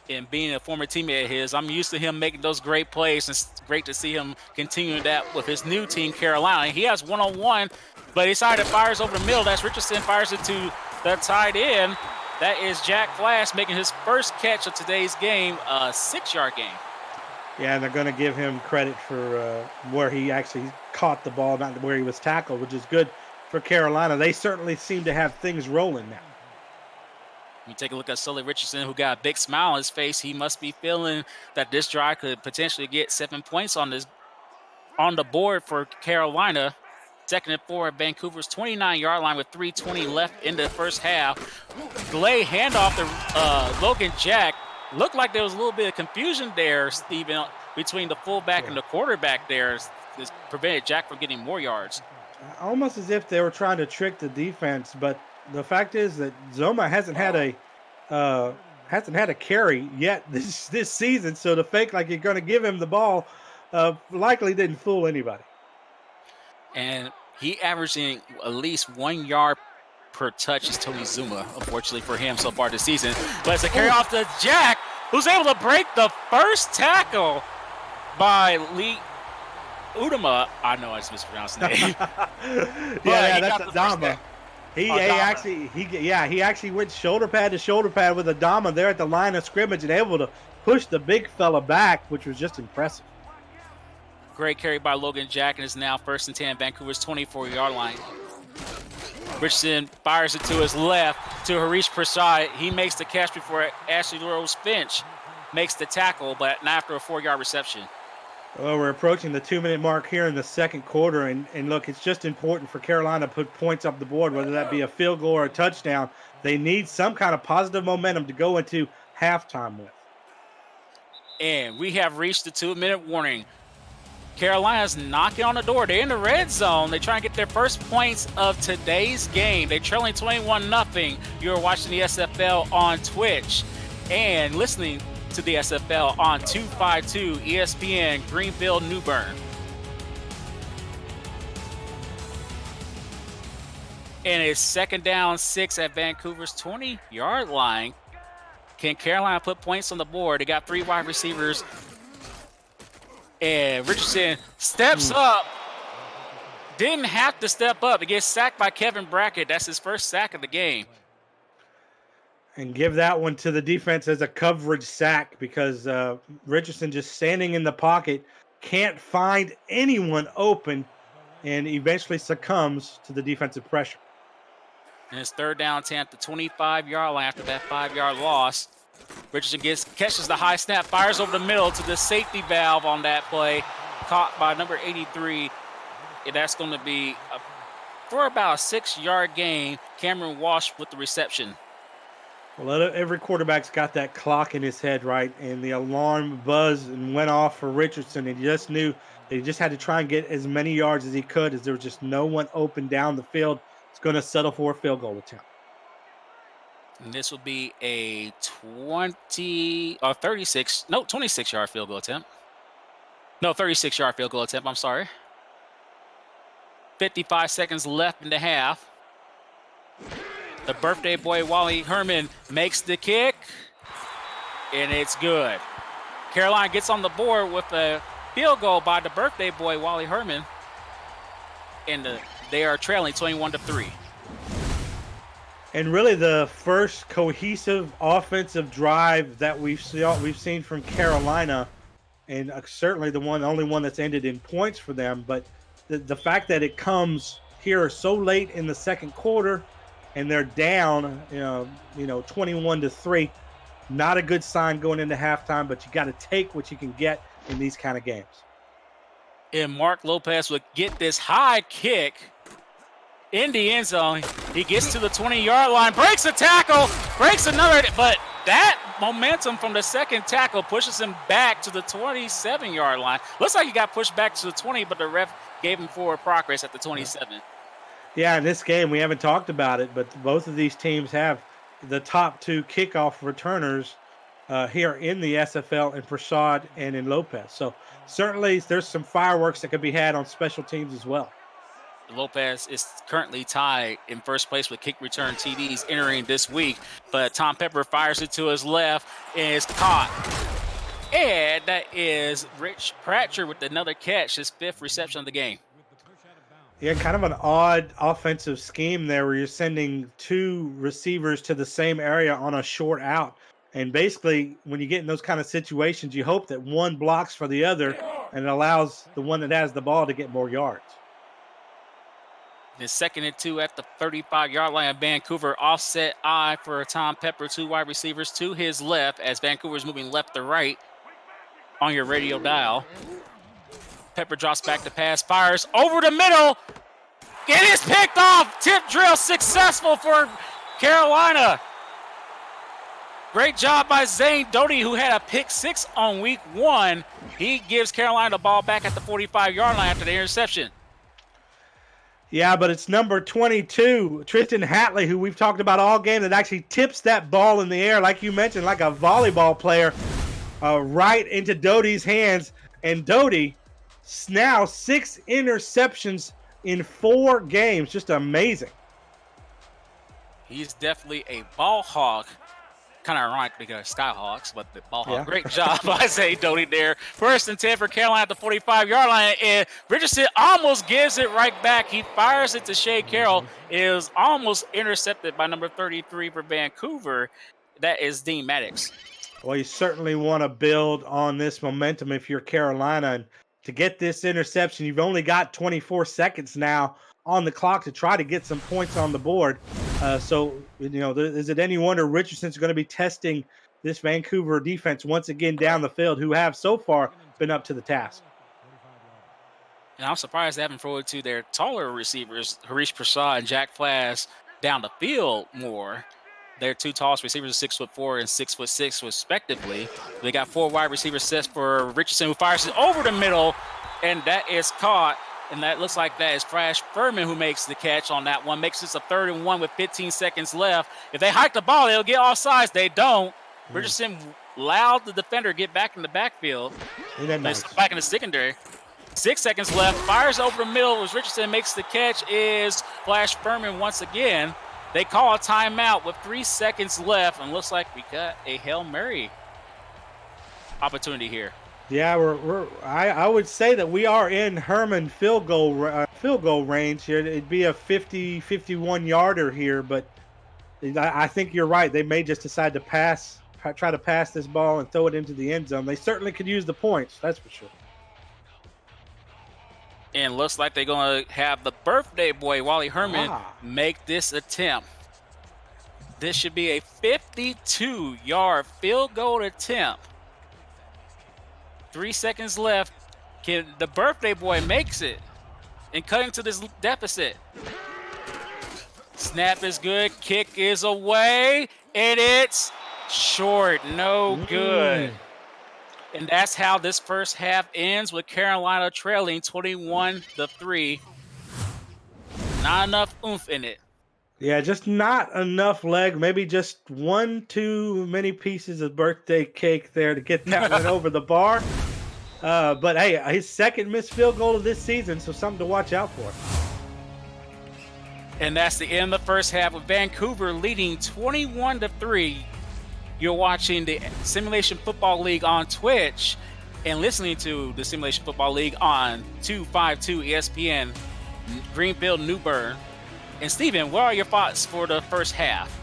And being a former teammate of his, I'm used to him making those great plays, and it's great to see him continuing that with his new team, Carolina. He has one-on-one, but he decided to fires over the middle. That's Richardson, fires it to the tight end. That is Jack Flash making his first catch of today's game, a 6-yard gain. Yeah, and they're going to give him credit for where he actually caught the ball, not where he was tackled, which is good for Carolina. They certainly seem to have things rolling now. You take a look at Sully Richardson, who got a big smile on his face. He must be feeling that this drive could potentially get 7 points on the board for Carolina. 2nd and 4 at Vancouver's 29-yard line with 3:20 left in the first half. Delay handoff to Logan Jack. Looked like there was a little bit of confusion there, Steven, between the fullback and the quarterback there. This prevented Jack from getting more yards. Almost as if they were trying to trick the defense, but the fact is that Zoma hasn't had a carry yet this season, so to fake like you're going to give him the ball likely didn't fool anybody. And he averaging at least 1 yard per touch is Tony Zuma, unfortunately for him so far this season. But it's a carry off to Jack, who's able to break the first tackle by Lee Udama. I know I just mispronounced the name. yeah, that's Adama. He actually went shoulder pad to shoulder pad with Adama there at the line of scrimmage and able to push the big fella back, which was just impressive. Great carry by Logan Jack, and is now 1st and 10, Vancouver's 24-yard line. Richardson fires it to his left to Harish Prasad. He makes the catch before Ashley Rose Finch makes the tackle, but not after a 4-yard reception. Well, we're approaching the 2-minute mark here in the second quarter, and look, it's just important for Carolina to put points up the board, whether that be a field goal or a touchdown. They need some kind of positive momentum to go into halftime with. And we have reached the 2-minute warning. Carolina's knocking on the door. They're in the red zone. They try and get their first points of today's game. They're trailing 21-0. You're watching the SFL on Twitch and listening to the SFL on 252 ESPN Greenville, New Bern. And it's 2nd down 6 at Vancouver's 20-yard line. Can Carolina put points on the board? They got 3 wide receivers. And Richardson steps up. Didn't have to step up. He gets sacked by Kevin Brackett. That's his first sack of the game. And give that one to the defense as a coverage sack because Richardson just standing in the pocket, can't find anyone open, and eventually succumbs to the defensive pressure. And it's 3rd down 10 at the 25-yard line after that 5-yard loss. Richardson catches the high snap, fires over the middle to the safety valve on that play, caught by number 83. And that's going to be for about a 6-yard gain. Cameron Walsh with the reception. Well, every quarterback's got that clock in his head, right? And the alarm buzzed and went off for Richardson. And he just knew that he just had to try and get as many yards as he could, as there was just no one open down the field. It's going to settle for a field goal attempt. And this will be a 26-yard field goal attempt. No, 36-yard field goal attempt. I'm sorry. 55 seconds left in the half. The birthday boy, Wally Herman, makes the kick, and it's good. Carolina gets on the board with a field goal by the birthday boy, Wally Herman, and they are trailing 21-3. And really the first cohesive offensive drive that we've seen from Carolina, and certainly the only one that's ended in points for them. But the fact that it comes here so late in the second quarter, and they're down, 21-3, not a good sign going into halftime. But you got to take what you can get in these kind of games. And Mark Lopez would get this high kick in the end zone. He gets to the 20-yard line, breaks a tackle, breaks another, but that momentum from the second tackle pushes him back to the 27-yard line. Looks like he got pushed back to the 20, but the ref gave him forward progress at the 27. Yeah, in this game, we haven't talked about it, but both of these teams have the top 2 kickoff returners here in the SFL, in Prasad and in Lopez. So certainly there's some fireworks that could be had on special teams as well. Lopez is currently tied in first place with kick return TDs entering this week, but Tom Pepper fires it to his left and is caught. And that is Rich Pratcher with another catch, his 5th reception of the game. Yeah, kind of an odd offensive scheme there where you're sending 2 receivers to the same area on a short out. And basically, when you get in those kind of situations, you hope that one blocks for the other and it allows the one that has the ball to get more yards. It's 2nd and 2 at the 35-yard line of Vancouver. Offset I for Tom Pepper, 2 wide receivers to his left as Vancouver's moving left to right on your radio dial. Pepper drops back to pass, fires over the middle. It is picked off. Tip drill successful for Carolina. Great job by Zane Doty, who had a pick 6 on week 1. He gives Carolina the ball back at the 45-yard line after the interception. Yeah, but it's number 22, Tristan Hatley, who we've talked about all game, that actually tips that ball in the air, like you mentioned, like a volleyball player, right into Doty's hands. And Doty, now 6 interceptions in 4 games. Just amazing. He's definitely a ball hog. Kind of ironic because Skyhawks, but the ball hog. Yeah. Great job by Zay Doty there. 1st and 10 for Carolina at the 45-yard line, and Richardson almost gives it right back. He fires it to Shea Carroll. It is almost intercepted by number 33 for Vancouver. That is Dean Maddox. Well, you certainly want to build on this momentum if you're Carolina. And to get this interception, you've only got 24 seconds now on the clock to try to get some points on the board. So, is it any wonder Richardson's going to be testing this Vancouver defense once again down the field, who have so far been up to the task. And I'm surprised they haven't thrown it to their taller receivers, Harish Prasad and Jack Flass, down the field more. Their 2 tallest receivers are 6'4" and 6'6", respectively. They got 4 wide receiver sets for Richardson, who fires it over the middle. And that is caught. And that looks like that is Flash Furman who makes the catch on that one. Makes this a 3rd and 1 with 15 seconds left. If they hike the ball, they'll get offsides. They don't. Richardson allowed the defender get back in the backfield. Nice. Back in the secondary. 6 seconds left. Fires over the middle as Richardson makes the catch is Flash Furman once again. They call a timeout with 3 seconds left. And looks like we got a Hail Mary opportunity here. Yeah, I would say that we are in Herman field goal range here. It'd be a 50, 51 yarder here, but I think you're right. They may just decide to try to pass this ball and throw it into the end zone. They certainly could use the points, that's for sure. And looks like they're going to have the birthday boy, Wally Herman, make this attempt. This should be a 52-yard field goal attempt. 3 seconds left. Can the birthday boy makes it and cut into this deficit? Snap is good. Kick is away. And it's short. No good. And that's how this first half ends with Carolina trailing 21-3. Not enough oomph in it. Yeah, just not enough leg. Maybe just one too many pieces of birthday cake there to get that one over the bar. But hey, his second missed field goal of this season, so something to watch out for. And that's the end of the first half with Vancouver leading 21-3. You're watching the Simulation Football League on Twitch and listening to the Simulation Football League on 252 ESPN Greenfield, New Bern. And Steven, what are your thoughts for the first half?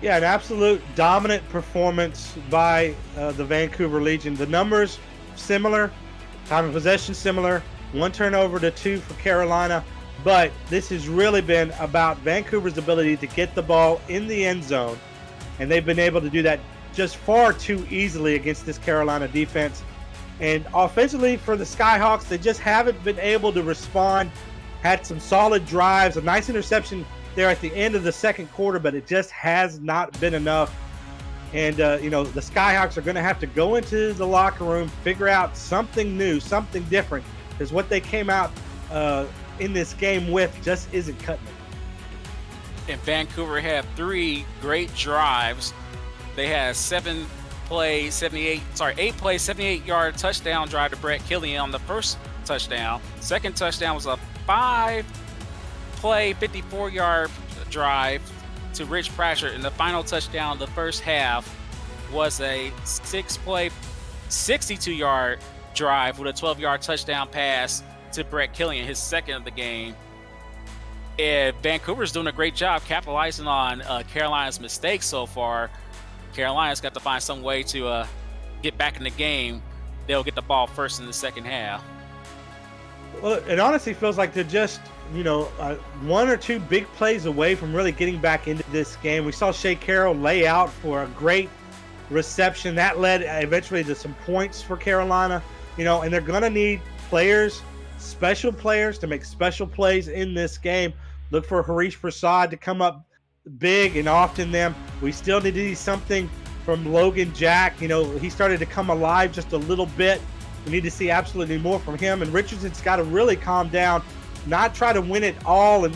Yeah, an absolute dominant performance by the Vancouver Legion. The numbers similar, time of possession similar, 1 turnover to 2 for Carolina. But this has really been about Vancouver's ability to get the ball in the end zone. And they've been able to do that just far too easily against this Carolina defense. And offensively for the Skyhawks, they just haven't been able to respond. Had some solid drives, a nice interception there at the end of the second quarter, but it just has not been enough. And, the Skyhawks are going to have to go into the locker room, figure out something new, something different, because what they came out in this game with just isn't cutting it. And Vancouver had 3 great drives. They had 8 play, 78-yard touchdown drive to Brett Killian on the first touchdown. Second touchdown was a 5-play, 54-yard drive to Rich Pratchett, and the final touchdown of the first half was a 6-play, 62-yard drive with a 12-yard touchdown pass to Brett Killian, his second of the game. And Vancouver's doing a great job capitalizing on Carolina's mistakes so far. Carolina's got to find some way to get back in the game. They'll get the ball first in the second half. Well, it honestly feels like they're just, 1 or 2 big plays away from really getting back into this game. We saw Shea Carroll lay out for a great reception. That led eventually to some points for Carolina, and they're going to need players, special players, to make special plays in this game. Look for Harish Prasad to come up big and often them. We still need to see something from Logan Jack. He started to come alive just a little bit. We need to see absolutely more from him. And Richardson's got to really calm down, not try to win it all and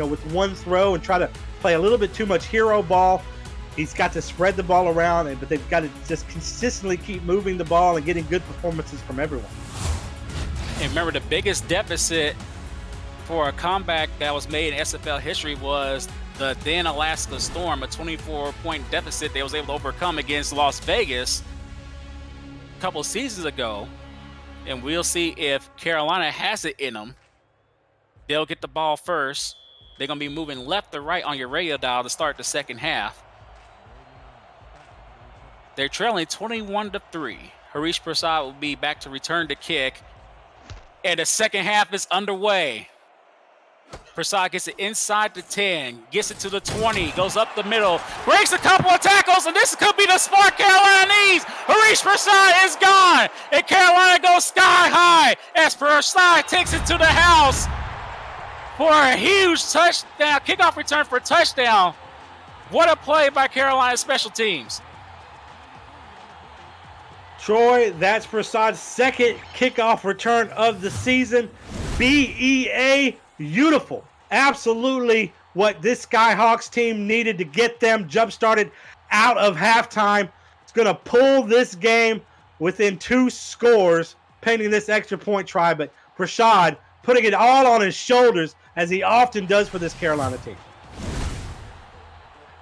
with one throw and try to play a little bit too much hero ball. He's got to spread the ball around, but they've got to just consistently keep moving the ball and getting good performances from everyone. And remember, the biggest deficit for a comeback that was made in SFL history was the then Alaska Storm, a 24-point deficit they was able to overcome against Las Vegas a couple seasons ago. And we'll see if Carolina has it in them. They'll get the ball first. They're going to be moving left to right on your radio dial to start the second half. They're trailing 21-3. Harish Prasad will be back to return the kick. And the second half is underway. Prasad gets it inside the 10, gets it to the 20, goes up the middle, breaks a couple of tackles, and this could be the spark Carolina needs. Harish Prasad is gone, and Carolina goes sky high as Prasad takes it to the house for a huge touchdown, kickoff return for a touchdown. What a play by Carolina special teams. Troy, that's Prasad's second kickoff return of the season. BEA, beautiful. Absolutely what this Skyhawks team needed to get them jump-started out of halftime. It's going to pull this game within 2 scores, painting this extra point try. But Prasad putting it all on his shoulders, as he often does for this Carolina team.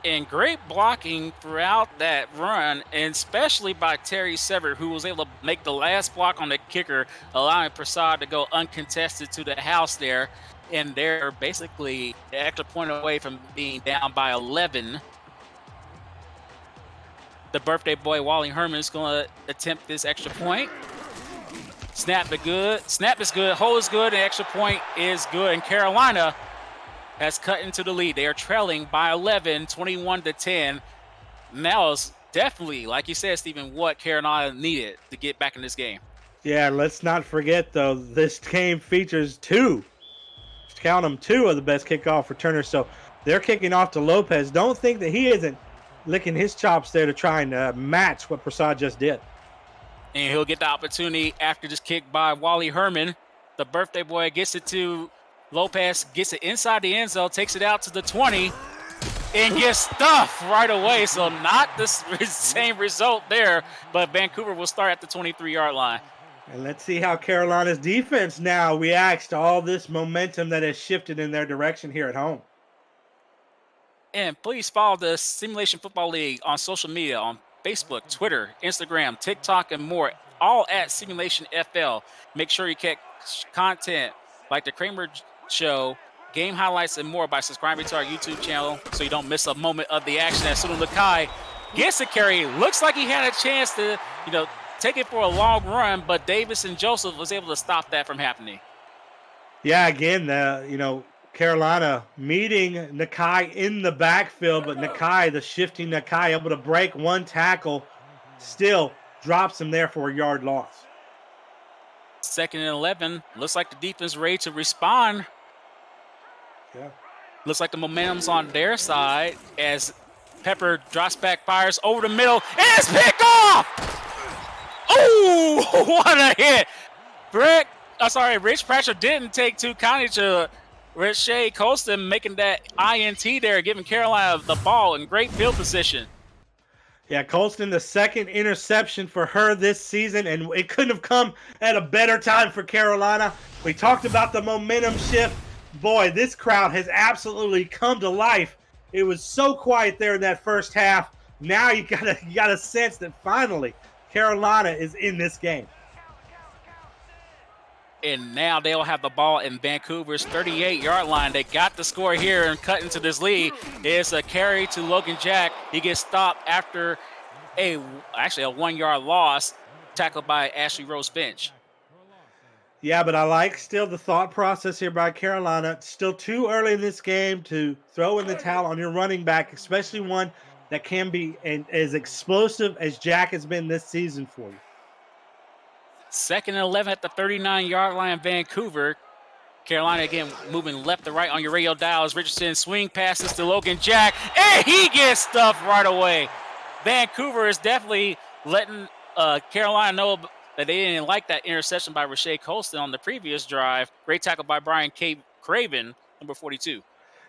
And great blocking throughout that run, and especially by Terry Sever, who was able to make the last block on the kicker, allowing Prasad to go uncontested to the house there. And they're basically an extra point away from being down by 11. The birthday boy, Wally Herman, is going to attempt this extra point. Snap is good, hold is good, and extra point is good. And Carolina has cut into the lead. They are trailing by 11, 21-10. And that was definitely, like you said, Stephen, what Carolina needed to get back in this game. Yeah, let's not forget, though, this game features 2 of the best kickoff returners. So they're kicking off to Lopez. Don't think that he isn't licking his chops there to try and match what Prasad just did. And he'll get the opportunity after this kick by Wally Herman. The birthday boy gets it to Lopez, gets it inside the end zone, takes it out to the 20, and gets stuffed right away. So not the same result there, but Vancouver will start at the 23-yard line. And let's see how Carolina's defense now reacts to all this momentum that has shifted in their direction here at home. And please follow the Simulation Football League on social media, on Facebook, Twitter, Instagram, TikTok, and more, all at Simulation FL. Make sure you catch content like the Kramer Show, game highlights, and more by subscribing to our YouTube channel so you don't miss a moment of the action. As Sunu Lakai gets a carry, looks like he had a chance to, take it for a long run, but Davis and Joseph was able to stop that from happening. Yeah, again, Carolina meeting Nakai in the backfield, but Nakai, the shifting Nakai, able to break one tackle, still drops him there for a yard loss. 2nd and 11. Looks like the defense ready to respond. Yeah. Looks like the momentum's on their side as Pepper drops back, fires over the middle, and it's picked off! Oh, what a hit! Rich Pressure didn't take too kindly to Rashay Colston making that INT there, giving Carolina the ball in great field position. Yeah, Colston, the second interception for her this season, and it couldn't have come at a better time for Carolina. We talked about the momentum shift. Boy, this crowd has absolutely come to life. It was so quiet there in that first half. Now you gotta sense that finally Carolina is in this game. And now they'll have the ball in Vancouver's 38-yard line. They got the score here and cut into this lead. It's a carry to Logan Jack. He gets stopped after a 1-yard loss, tackled by Ashley Rose Finch. Yeah, but I like still the thought process here by Carolina. It's still too early in this game to throw in the towel on your running back, especially one that can be as explosive as Jack has been this season for you. 2nd and 11 at the 39-yard line, Vancouver. Carolina again moving left to right on your radio dials. Richardson swing passes to Logan Jack, and he gets stuffed right away. Vancouver is definitely letting Carolina know that they didn't like that interception by Rashay Colston on the previous drive. Great tackle by Brian Craven, number 42.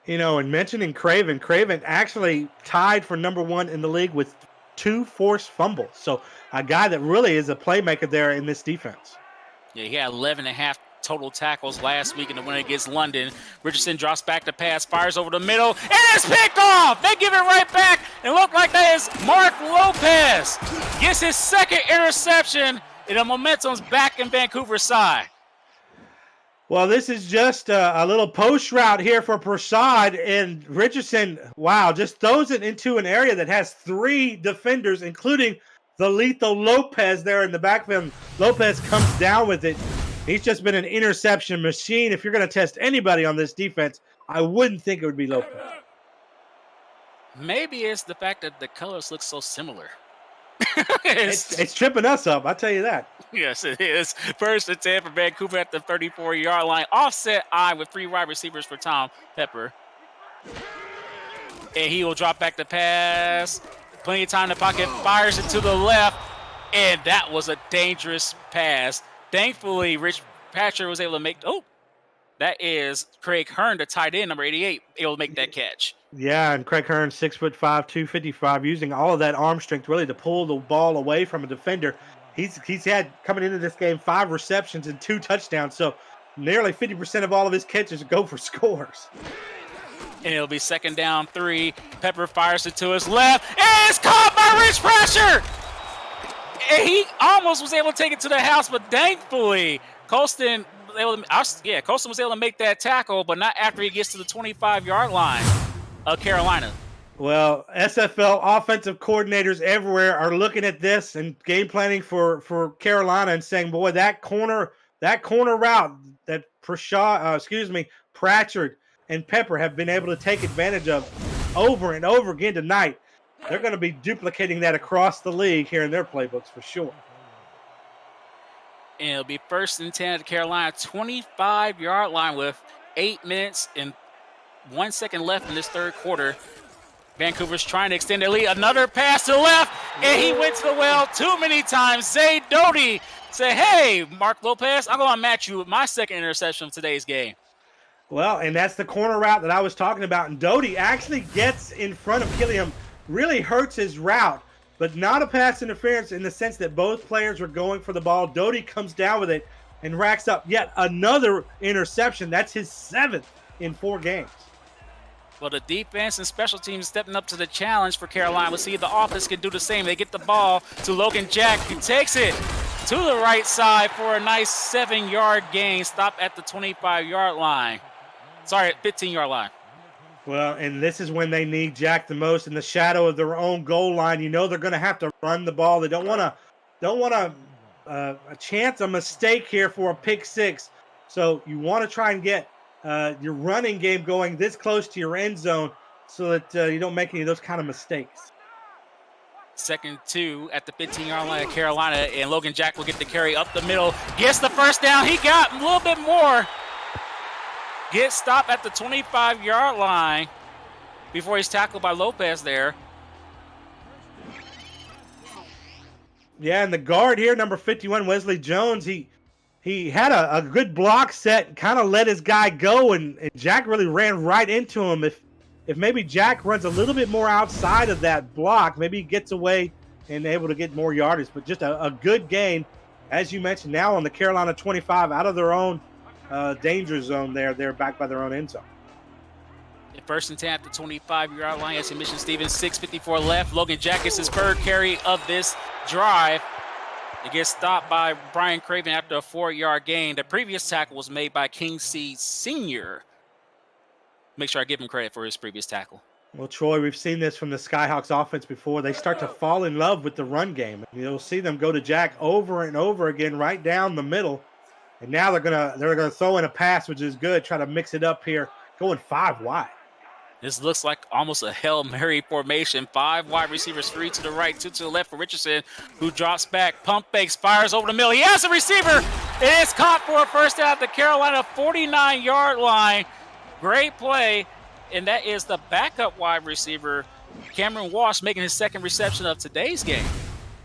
And mentioning Craven actually tied for number 1 in the league with 2 forced fumbles. So a guy that really is a playmaker there in this defense. Yeah, he had 11.5 total tackles last week in the win against London. Richardson drops back to pass, fires over the middle, and it's picked off! They give it right back, and look like that is Mark Lopez. Gets his second interception, and the momentum's back in Vancouver's side. Well, this is just a little post route here for Prasad, and Richardson, wow, just throws it into an area that has 3 defenders, including the lethal Lopez there in the backfield. Lopez comes down with it. He's just been an interception machine. If you're going to test anybody on this defense, I wouldn't think it would be Lopez. Maybe it's the fact that the colors look so similar. It's tripping us up, I'll tell you that. Yes, it is. 1st and 10 for Vancouver at the 34-yard line. Offset I with 3 wide receivers for Tom Pepper. And he will drop back the pass. Plenty of time in the pocket. Fires it to the left. And that was a dangerous pass. Thankfully, Rich Patcher was able to make. Oh, that is Craig Hearn, the tight end, number 88, able to make that catch. Yeah, and Craig Hearn, 6'5", 255, using all of that arm strength really to pull the ball away from a defender. He's had, coming into this game, 5 receptions and 2 touchdowns. So nearly 50% of all of his catches go for scores. And it'll be 2nd down 3. Pepper fires it to his left. And it's caught by Rich Pressure. And he almost was able to take it to the house, but thankfully, Colston was able to make that tackle, but not after he gets to the 25-yard line of Carolina. Well, SFL offensive coordinators everywhere are looking at this and game planning for Carolina and saying, boy, that corner route that Pratchard and Pepper have been able to take advantage of over and over again tonight. They're going to be duplicating that across the league here in their playbooks for sure. And it'll be 1st and 10 at the Carolina 25-yard line with 8 minutes and 1 second left in this 3rd quarter. Vancouver's trying to extend their lead. Another pass to the left, and he went to the well too many times. Zay Doty said, hey, Mark Lopez, I'm going to match you with my 2nd interception of today's game. Well, and that's the corner route that I was talking about. And Doty actually gets in front of Killiam, really hurts his route, but not a pass interference in the sense that both players were going for the ball. Doty comes down with it and racks up yet another interception. That's his 7th in 4 games. Well, the defense and special teams stepping up to the challenge for Carolina. We'll see if the offense can do the same. They get the ball to Logan Jack, who takes it to the right side for a nice 7-yard gain. Stop at the 25-yard line. Sorry, 15-yard line. Well, and this is when they need Jack the most in the shadow of their own goal line. You know they're going to have to run the ball. They don't want a chance, a mistake here for a pick 6. So you want to try and get your running game going this close to your end zone so that you don't make any of those kind of mistakes. 2nd 2 at the 15-yard line of Carolina, and Logan Jack will get the carry up the middle. Gets the 1st down. He got a little bit more. Gets stopped at the 25-yard line before he's tackled by Lopez there. Yeah, and the guard here, number 51, Wesley Jones, he had a good block set and kind of let his guy go, and Jack really ran right into him. If maybe Jack runs a little bit more outside of that block, maybe he gets away and able to get more yardage. But just a good gain, as you mentioned, now on the Carolina 25, out of their own danger zone there. They're back by their own end zone. 1st and 10 at the 25-yard line. As you mentioned, Stevens, 6:54 left. Logan Jack gets his 3rd carry of this drive. It gets stopped by Brian Craven after a 4-yard gain. The previous tackle was made by King C. Sr. Make sure I give him credit for his previous tackle. Well, Troy, we've seen this from the Skyhawks offense before. They start to fall in love with the run game. You'll see them go to Jack over and over again right down the middle. And now they're gonna throw in a pass, which is good. Try to mix it up here, going 5 wide. This looks like almost a Hail Mary formation. 5 wide receivers, 3 to the right, 2 to the left for Richardson, who drops back, pump fakes, fires over the middle. He has a receiver. It is caught for a 1st down at the Carolina 49-yard line. Great play, and that is the backup wide receiver, Cameron Walsh, making his 2nd reception of today's game.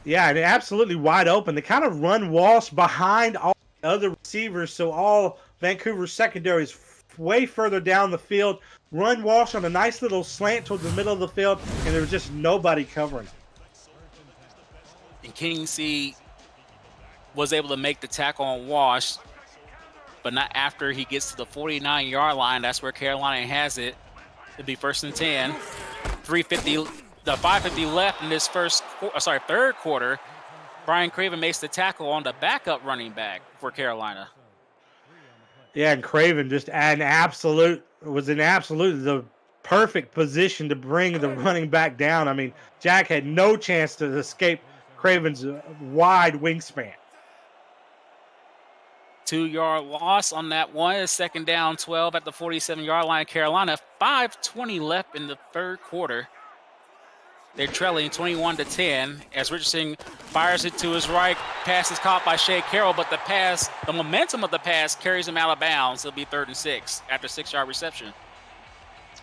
Yeah, and absolutely wide open. They kind of run Walsh behind all the other receivers, so all Vancouver's secondary is way further down the field. Run Walsh on a nice little slant towards the middle of the field, and there was just nobody covering it. And King C was able to make the tackle on Walsh, but not after he gets to the 49-yard line. That's where Carolina has it. It'll be 1st and 10. 5:50 left in this 3rd quarter. Brian Craven makes the tackle on the backup running back for Carolina. Yeah, and Craven just was in the perfect position to bring the running back down. I mean, Jack had no chance to escape Craven's wide wingspan. 2-yard loss on that one. 2nd down, 12 at the 47-yard line. Carolina, 5:20 left in the 3rd quarter. They're trailing 21-10 as Richardson fires it to his right. Pass is caught by Shea Carroll, but the momentum of the pass carries him out of bounds. It'll be 3rd and 6 after 6-yard reception.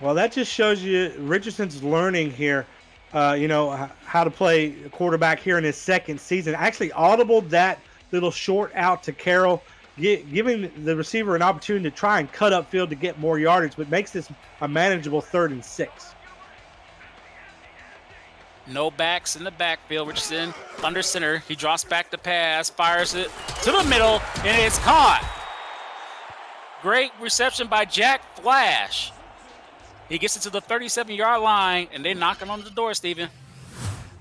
Well, that just shows you Richardson's learning here. how to play quarterback here in his second season. Actually audibled that little short out to Carroll, giving the receiver an opportunity to try and cut upfield to get more yardage, but makes this a manageable 3rd and 6. No backs in the backfield. Richardson under center. He drops back the pass, fires it to the middle, and it's caught. Great reception by Jack Flash. He gets it to the 37-yard line, and they knock him on the door, Steven.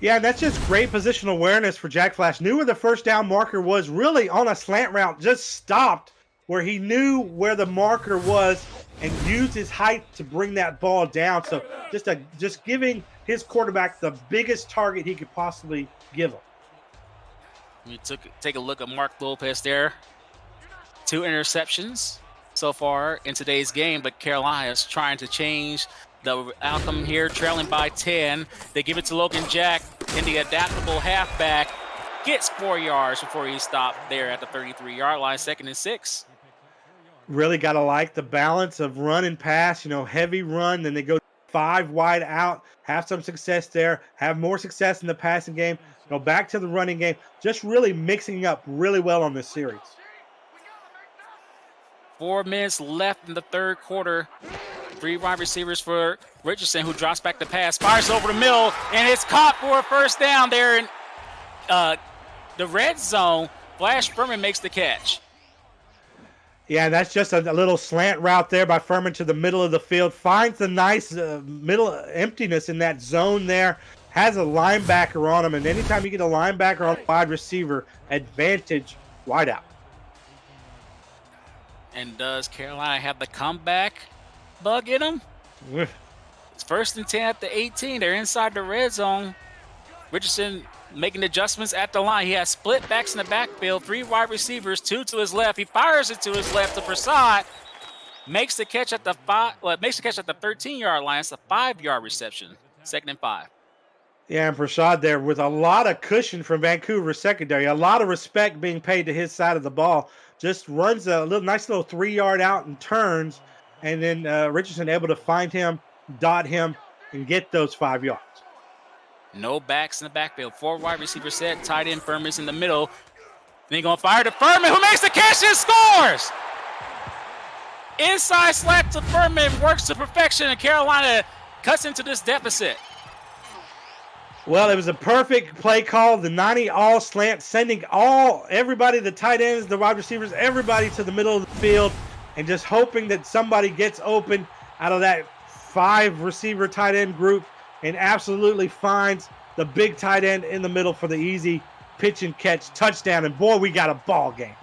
Yeah, that's just great positional awareness for Jack Flash. Knew where the first down marker was, really on a slant route, just stopped where he knew where the marker was and used his height to bring that ball down. So just giving his quarterback the biggest target he could possibly give him. We take a look at Mark Lopez there. 2 interceptions so far in today's game, but Carolina is trying to change the outcome here, trailing by 10. They give it to Logan Jack, and the adaptable halfback gets 4 yards before he stopped there at the 33-yard line, 2nd and 6. Really got to like the balance of run and pass, heavy run, then they go 5 wide out, have some success there, have more success in the passing game, go back to the running game, just really mixing up really well on this series. 4 minutes left in the 3rd quarter. 3 wide receivers for Richardson, who drops back the pass, fires over the middle, and it's caught for a first down there in the red zone. Flash Furman makes the catch. Yeah, that's just a little slant route there by Furman to the middle of the field. Finds the nice middle emptiness in that zone there. Has a linebacker on him, and anytime you get a linebacker on a wide receiver, advantage wide out. And does Carolina have the comeback bug in them? It's 1st and 10 at the 18. They're inside the red zone. Richardson making adjustments at the line. He has split backs in the backfield, 3 wide receivers, 2 to his left. He fires it to his left to Prasad. Makes the catch at the 13-yard line. It's a 5-yard reception. 2nd and 5. Yeah, and Prasad there with a lot of cushion from Vancouver secondary. A lot of respect being paid to his side of the ball. Just runs a nice little 3-yard out and turns. And then Richardson able to find him, dot him, and get those 5 yards. No backs in the backfield. 4 wide receivers set. Tight end Furman's in the middle. Then he's going to fire to Furman, who makes the catch and scores! Inside slap to Furman, works to perfection, and Carolina cuts into this deficit. Well, it was a perfect play call. The 90 all slant, sending everybody, the tight ends, the wide receivers, everybody to the middle of the field, and just hoping that somebody gets open out of that 5 receiver tight end group and absolutely finds the big tight end in the middle for the easy pitch and catch touchdown. And boy, we got a ball game.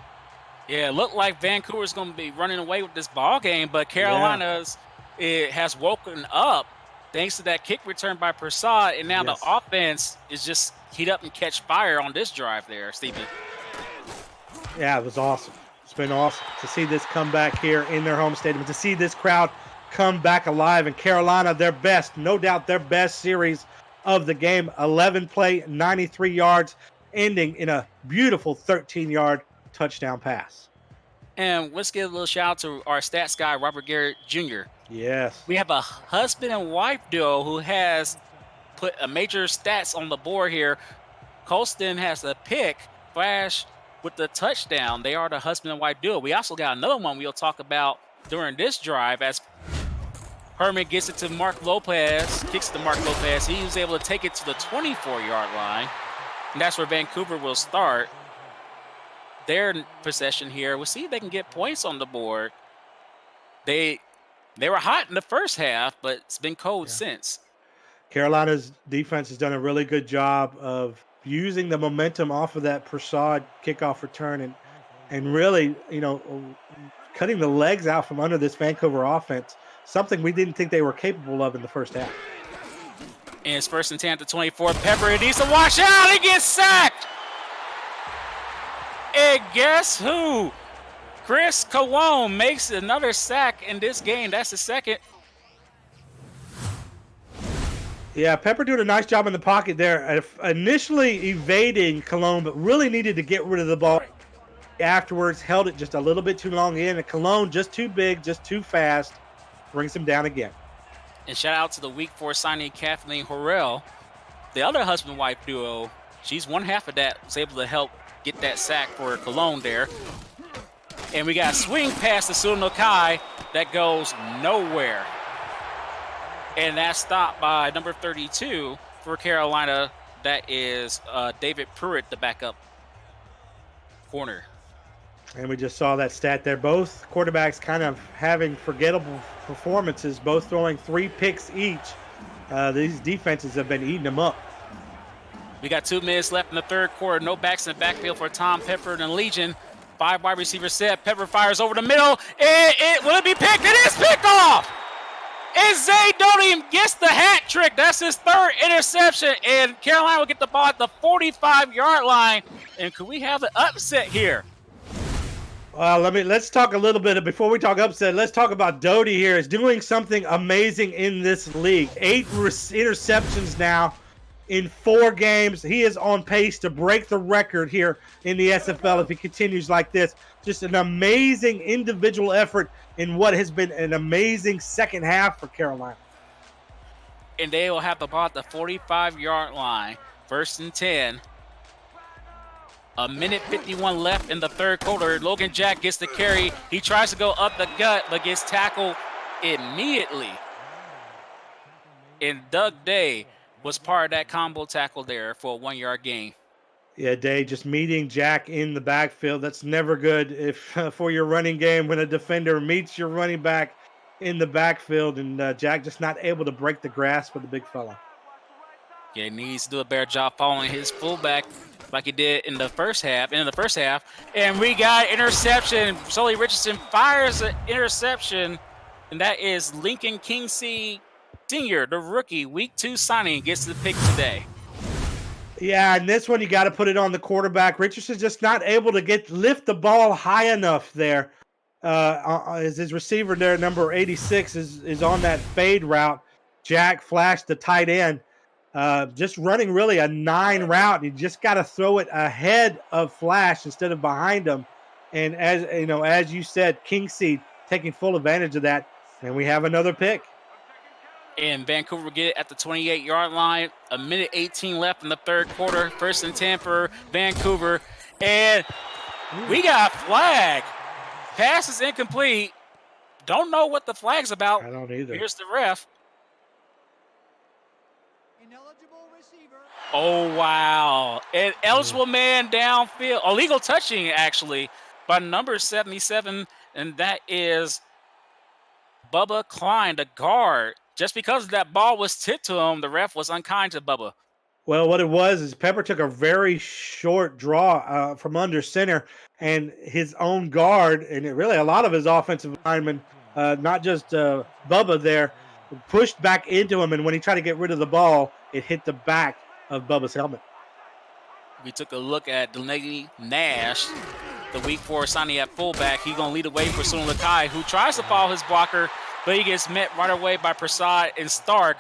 Yeah, it looked like Vancouver's going to be running away with this ball game, but Carolina's it has woken up thanks to that kick return by Prasad, and now the offense is just heat up and catch fire on this drive there, Stephen. Yeah, it was awesome. It's been awesome to see this come back here in their home stadium, to see this crowd come back alive. And Carolina, their best, no doubt their best series of the game. 11 play, 93 yards, ending in a beautiful 13-yard touchdown pass. And let's give a little shout out to our stats guy, Robert Garrett Jr. Yes. We have a husband and wife duo who has put a major stats on the board here. Colston has a pick, Flash with the touchdown. They are the husband and wife duo. We also got another one we'll talk about during this drive as Herman gets it to Mark Lopez, kicks it to Mark Lopez. He was able to take it to the 24-yard line. And that's where Vancouver will start their possession here. We'll see if they can get points on the board. They were hot in the first half, but it's been cold since. Carolina's defense has done a really good job of using the momentum off of that Prasad kickoff return and really, cutting the legs out from under this Vancouver offense, something we didn't think they were capable of in the first half. And it's 1st and 10 at the 24. Pepper, it needs to watch out. He gets sacked. And guess who? Chris Cologne makes another sack in this game. That's the second. Yeah, Pepper doing a nice job in the pocket there. Initially evading Cologne, but really needed to get rid of the ball. Afterwards, held it just a little bit too long in. And Cologne just too big, just too fast. Brings him down again. And shout out to the week 4 signing Kathleen Horrell. the other husband-wife duo, she's one half of that, was able to help get that sack for Cologne there. And we got a swing pass to Sunokai that goes nowhere. And that's stopped by number 32 for Carolina. That is David Pruitt, the backup corner. And we just saw that stat there. Both quarterbacks kind of having forgettable performances, both throwing 3 picks each. These defenses have been eating them up. We got 2 minutes left in the third quarter. No backs in the backfield for Tom Pepper and Legion. 5 wide receivers set. Pepper fires over the middle. Will it be picked? It is picked off! And Zay Doty gets the hat trick. That's his 3rd interception. And Carolina will get the ball at the 45-yard line. And could we have an upset here? Let's talk a little bit before we talk upset. Let's talk about Doty here. Is doing something amazing in this league. 8 interceptions now in 4 games. He is on pace to break the record here in the SFL if he continues like this. Just an amazing individual effort in what has been an amazing second half for Carolina. And they will have the ball at the 45-yard line. 1st and 10. A minute 51 left in the third quarter. Logan Jack gets the carry. He tries to go up the gut, but gets tackled immediately. And Doug Day was part of that combo tackle there for a 1-yard gain. Yeah, Day just meeting Jack in the backfield. That's never good if for your running game when a defender meets your running back in the backfield, and Jack just not able to break the grasp of the big fella. Yeah, he needs to do a better job following his fullback like he did in the first half. And we got interception. Sully Richardson fires an interception, and that is Lincoln Kingsey Sr., the rookie, week 2 signing, gets the pick today. Yeah, and this one you got to put it on the quarterback. Richardson's just not able to lift the ball high enough there. As his receiver there, number 86, is on that fade route. Jack flashed the tight end. Just running really a 9 route. You just got to throw it ahead of Flash instead of behind him. And as you said, Kingseed taking full advantage of that. And we have another pick. And Vancouver will get it at the 28-yard line. A minute 18 left in the third quarter. 1st and 10 for Vancouver. And we got a flag. Pass is incomplete. Don't know what the flag's about. I don't either. Here's the ref. Ineligible receiver. Oh, wow. An eligible man downfield. Illegal touching, actually, by number 77. And that is Bubba Klein, the guard. Just because that ball was tipped to him, the ref was unkind to Bubba. Well, what it was is Pepper took a very short draw from under center, and his own guard, and really a lot of his offensive linemen, not just Bubba there, pushed back into him, and when he tried to get rid of the ball, it hit the back of Bubba's helmet. We took a look at Delaney Nash, the week 4 signing at fullback. He's going to lead the way for Sunokai, who tries to follow his blocker, but he gets met right away by Prasad and Stark,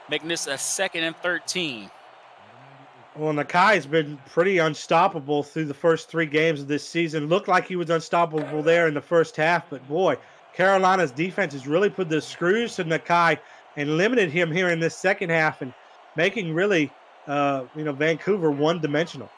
making this a 2nd and 13. Well, Nakai's been pretty unstoppable through the first 3 games of this season. Looked like he was unstoppable there in the first half, but boy, Carolina's defense has really put the screws to Nakai and limited him here in this second half and making really, Vancouver one-dimensional.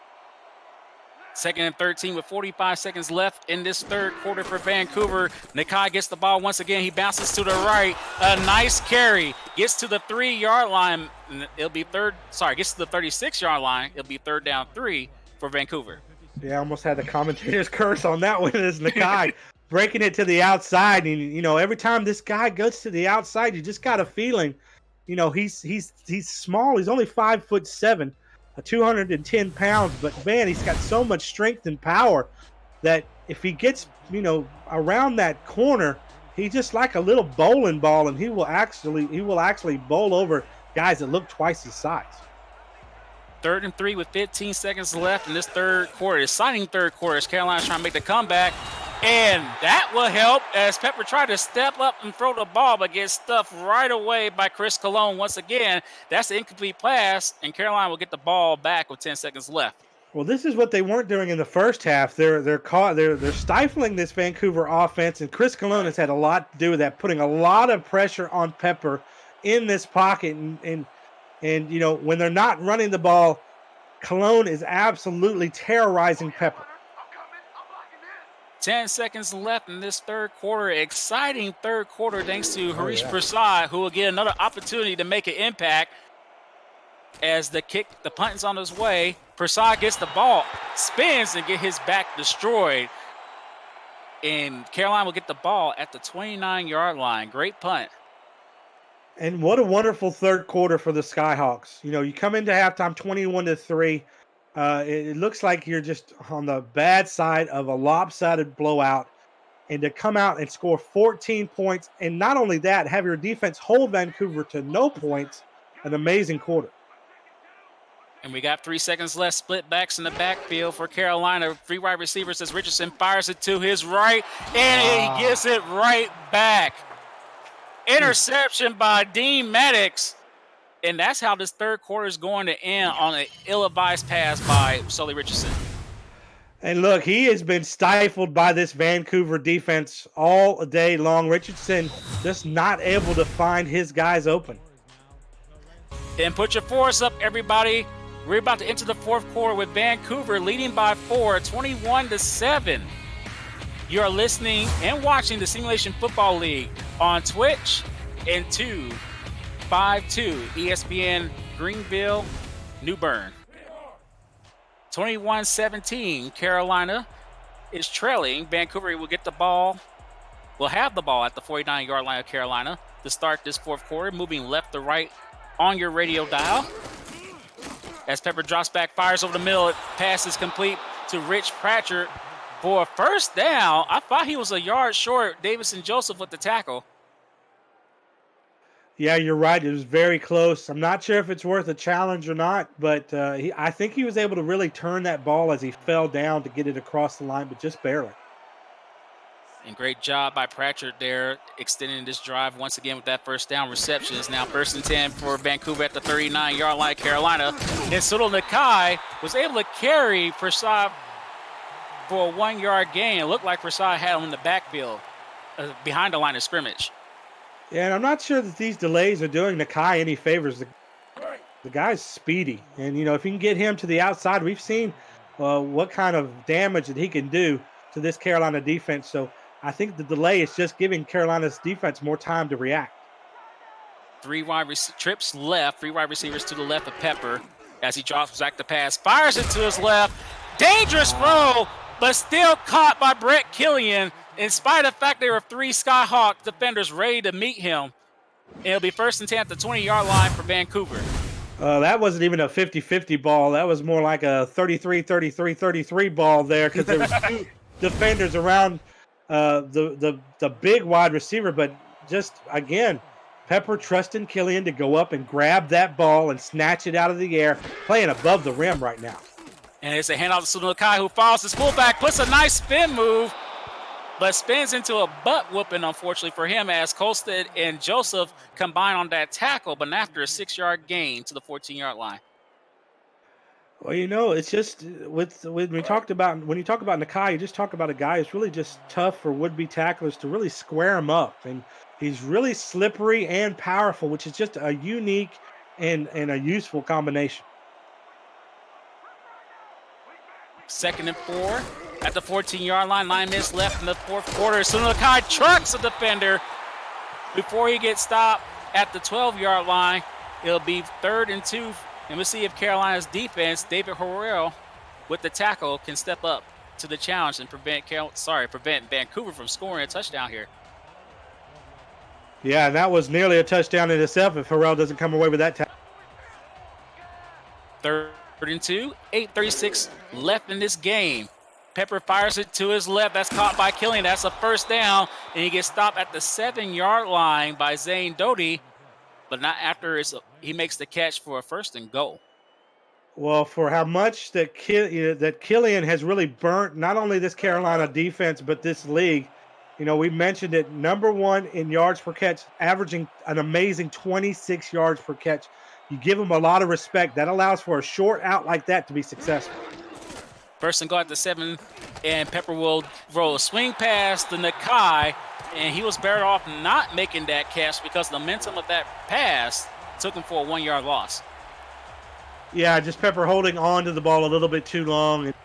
2nd and 13 with 45 seconds left in this third quarter for Vancouver. Nakai gets the ball once again. He bounces to the right. A nice carry. Gets to the 3-yard line. It'll be gets to the 36-yard line. It'll be 3rd down 3 for Vancouver. Yeah, I almost had the commentator's curse on that one. Is Nakai breaking it to the outside. And, every time this guy goes to the outside, you just got a feeling, he's small. He's only 5'7". 210 pounds, but man, he's got so much strength and power that if he gets, around that corner, he's just like a little bowling ball, and he will actually bowl over guys that look twice his size. 3rd and 3 with 15 seconds left in this third quarter. Exciting third quarter as Carolina's trying to make the comeback. And that will help as Pepper tried to step up and throw the ball, but gets stuffed right away by Chris Cologne once again. That's an incomplete pass, and Carolina will get the ball back with 10 seconds left. Well, this is what they weren't doing in the first half. They're stifling this Vancouver offense, and Chris Cologne has had a lot to do with that, putting a lot of pressure on Pepper in this pocket. And And, when they're not running the ball, Cologne is absolutely terrorizing Pepper. 10 seconds left in this third quarter. Exciting third quarter thanks to Harish Prasad, who will get another opportunity to make an impact as the punt is on his way. Prasad gets the ball, spins, and get his back destroyed. And Carolina will get the ball at the 29-yard line. Great punt. And what a wonderful third quarter for the Skyhawks. You come into halftime 21-3. It looks like you're just on the bad side of a lopsided blowout. And to come out and score 14 points, and not only that, have your defense hold Vancouver to no points, an amazing quarter. And we got 3 seconds left. Split backs in the backfield for Carolina. 3 wide receivers as Richardson fires it to his right, and he gets it right back. Interception by Dean Maddox. And that's how this third quarter is going to end, on an ill-advised pass by Sully Richardson. And look, he has been stifled by this Vancouver defense all day long. Richardson just not able to find his guys open. And put your fours up, everybody. We're about to enter the fourth quarter with Vancouver leading by 4, 21-7. You are listening and watching the Simulation Football League on Twitch and 252 ESPN Greenville, New Bern. 21-17, Carolina is trailing. Vancouver will get the ball. Will have the ball at the 49-yard line of Carolina to start this fourth quarter, moving left to right on your radio dial. As Pepper drops back, fires over the middle, pass is complete to Rich Pratchett for a first down. I thought he was a yard short. Davison Joseph with the tackle. Yeah, you're right. It was very close. I'm not sure if it's worth a challenge or not, but I think he was able to really turn that ball as he fell down to get it across the line, but just barely. And great job by Pratchett there, extending this drive once again with that first down reception. It's now 1st and 10 for Vancouver at the 39-yard line of Carolina. And Sudal Nakai was able to carry Prasad for a 1-yard gain. It looked like Prasad had him in the backfield behind the line of scrimmage. Yeah, and I'm not sure that these delays are doing Nakai any favors. The guy's speedy. And, if you can get him to the outside, we've seen what kind of damage that he can do to this Carolina defense. So I think the delay is just giving Carolina's defense more time to react. 3 wide trips left, 3 wide receivers to the left of Pepper as he drops back the pass, fires it to his left. Dangerous throw, but still caught by Brett Killian. In spite of the fact there were 3 Skyhawk defenders ready to meet him. It'll be 1st and 10 at the 20-yard line for Vancouver. That wasn't even a 50-50 ball. That was more like a 33-33-33 ball there, because there was 2 defenders around the big wide receiver. But just, again, Pepper trusting Killian to go up and grab that ball and snatch it out of the air, playing above the rim right now. And it's a handoff to Sudal Nakai, who follows his fullback, puts a nice spin move, but spins into a butt whooping, unfortunately for him, as Colstead and Joseph combine on that tackle, but after a 6-yard gain to the 14-yard line. Well, it's just when you talk about Nakai, you just talk about a guy who's really just tough for would-be tacklers to really square him up, and he's really slippery and powerful, which is just a unique and a useful combination. 2nd and 4 at the 14-yard line. 9 minutes left in the fourth quarter. Sudal Nakai trucks a defender before he gets stopped at the 12-yard line. It'll be 3rd and 2. And we'll see if Carolina's defense, David Harrell, with the tackle, can step up to the challenge and prevent Vancouver from scoring a touchdown here. Yeah, and that was nearly a touchdown in itself if Harrell doesn't come away with that tackle. 3rd and 2, 8:36 left in this game. Pepper fires it to his left. That's caught by Killian. That's a first down, and he gets stopped at the 7-yard line by Zane Doty, but not after he makes the catch for a 1st and goal. Well, for how much that Killian has really burnt not only this Carolina defense but this league. We mentioned it, number 1 in yards per catch, averaging an amazing 26 yards per catch. You give him a lot of respect. That allows for a short out like that to be successful. 1st and goal at the 7, and Pepper will roll a swing pass to Nakai, and he was better off not making that catch because the momentum of that pass took him for a 1-yard loss. Yeah, just Pepper holding on to the ball a little bit too long and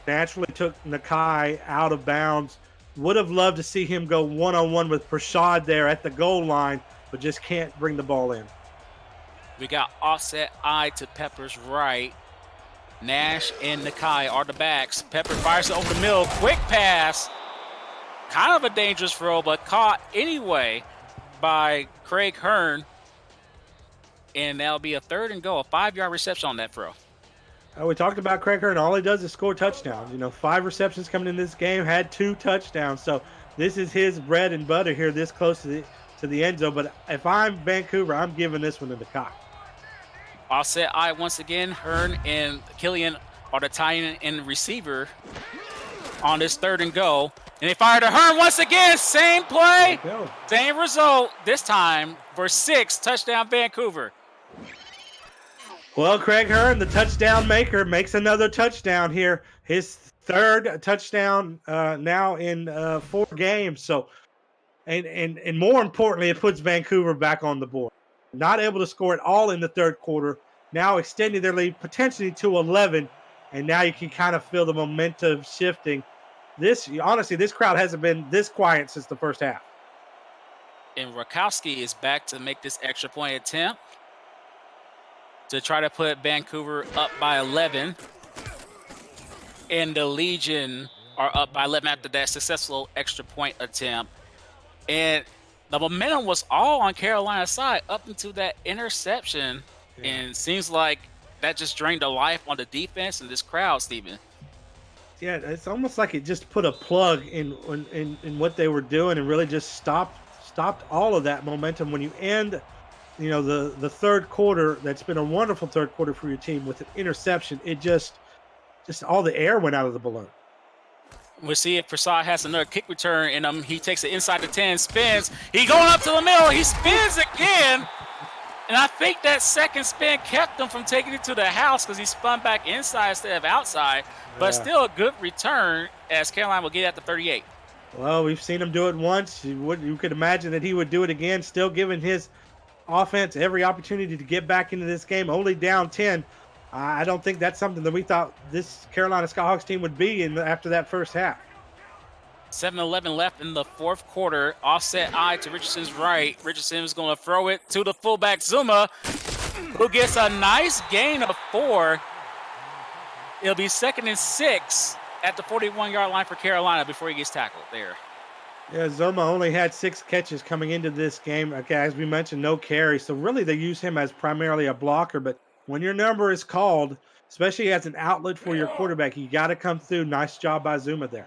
naturally took Nakai out of bounds. Would have loved to see him go one-on-one with Prashad there at the goal line, but just can't bring the ball in. We got offset eye to Pepper's right. Nash and Nakai are the backs. Pepper fires it over the middle. Quick pass. Kind of a dangerous throw, but caught anyway by Craig Hearn. And that'll be a 3rd and goal, a 5-yard reception on that throw. We talked about Craig Hearn. All he does is score touchdowns. 5 receptions coming in this game, had 2 touchdowns. So this is his bread and butter here this close to the end zone. But if I'm Vancouver, I'm giving this one to Nakai. Offset eye once again. Hearn and Killian are the tie-in and receiver on this 3rd and goal. And they fire to Hearn once again. Same play, same result. This time for 6, touchdown Vancouver. Well, Craig Hearn, the touchdown maker, makes another touchdown here. His 3rd touchdown now in 4 games. So, and more importantly, it puts Vancouver back on the board. Not able to score it all in the 3rd quarter. Now extending their lead potentially to 11, and now you can kind of feel the momentum shifting. Honestly, this crowd hasn't been this quiet since the first half. And Rakowski is back to make this extra point attempt to try to put Vancouver up by 11. And the Legion are up by 11 after that successful extra point attempt. And the momentum was all on Carolina's side up into that interception. Yeah. And seems like that just drained the life on the defense and this crowd, Steven. Yeah, it's almost like it just put a plug in what they were doing and really just stopped all of that momentum. When you end, the 3rd quarter, that's been a wonderful 3rd quarter for your team with an interception, it just all the air went out of the balloon. We'll see if Prasad has another kick return in him. He takes it inside the 10, spins. He going up to the middle. He spins again. And I think that second spin kept him from taking it to the house because he spun back inside instead of outside. But still a good return as Carolina will get at the 38. Well, we've seen him do it once. You could imagine that he would do it again, still giving his offense every opportunity to get back into this game, only down 10. I don't think that's something that we thought this Carolina Skyhawks team would be in after that first half. 7:11 left in the 4th quarter. Offset eye to Richardson's right. Richardson is going to throw it to the fullback Zuma, who gets a nice gain of 4. It'll be 2nd and 6 at the 41-yard line for Carolina before he gets tackled there. Yeah, Zuma only had 6 catches coming into this game. Okay, as we mentioned, no carry. So really they use him as primarily a blocker, but when your number is called, especially as an outlet for your quarterback, you got to come through. Nice job by Zuma there.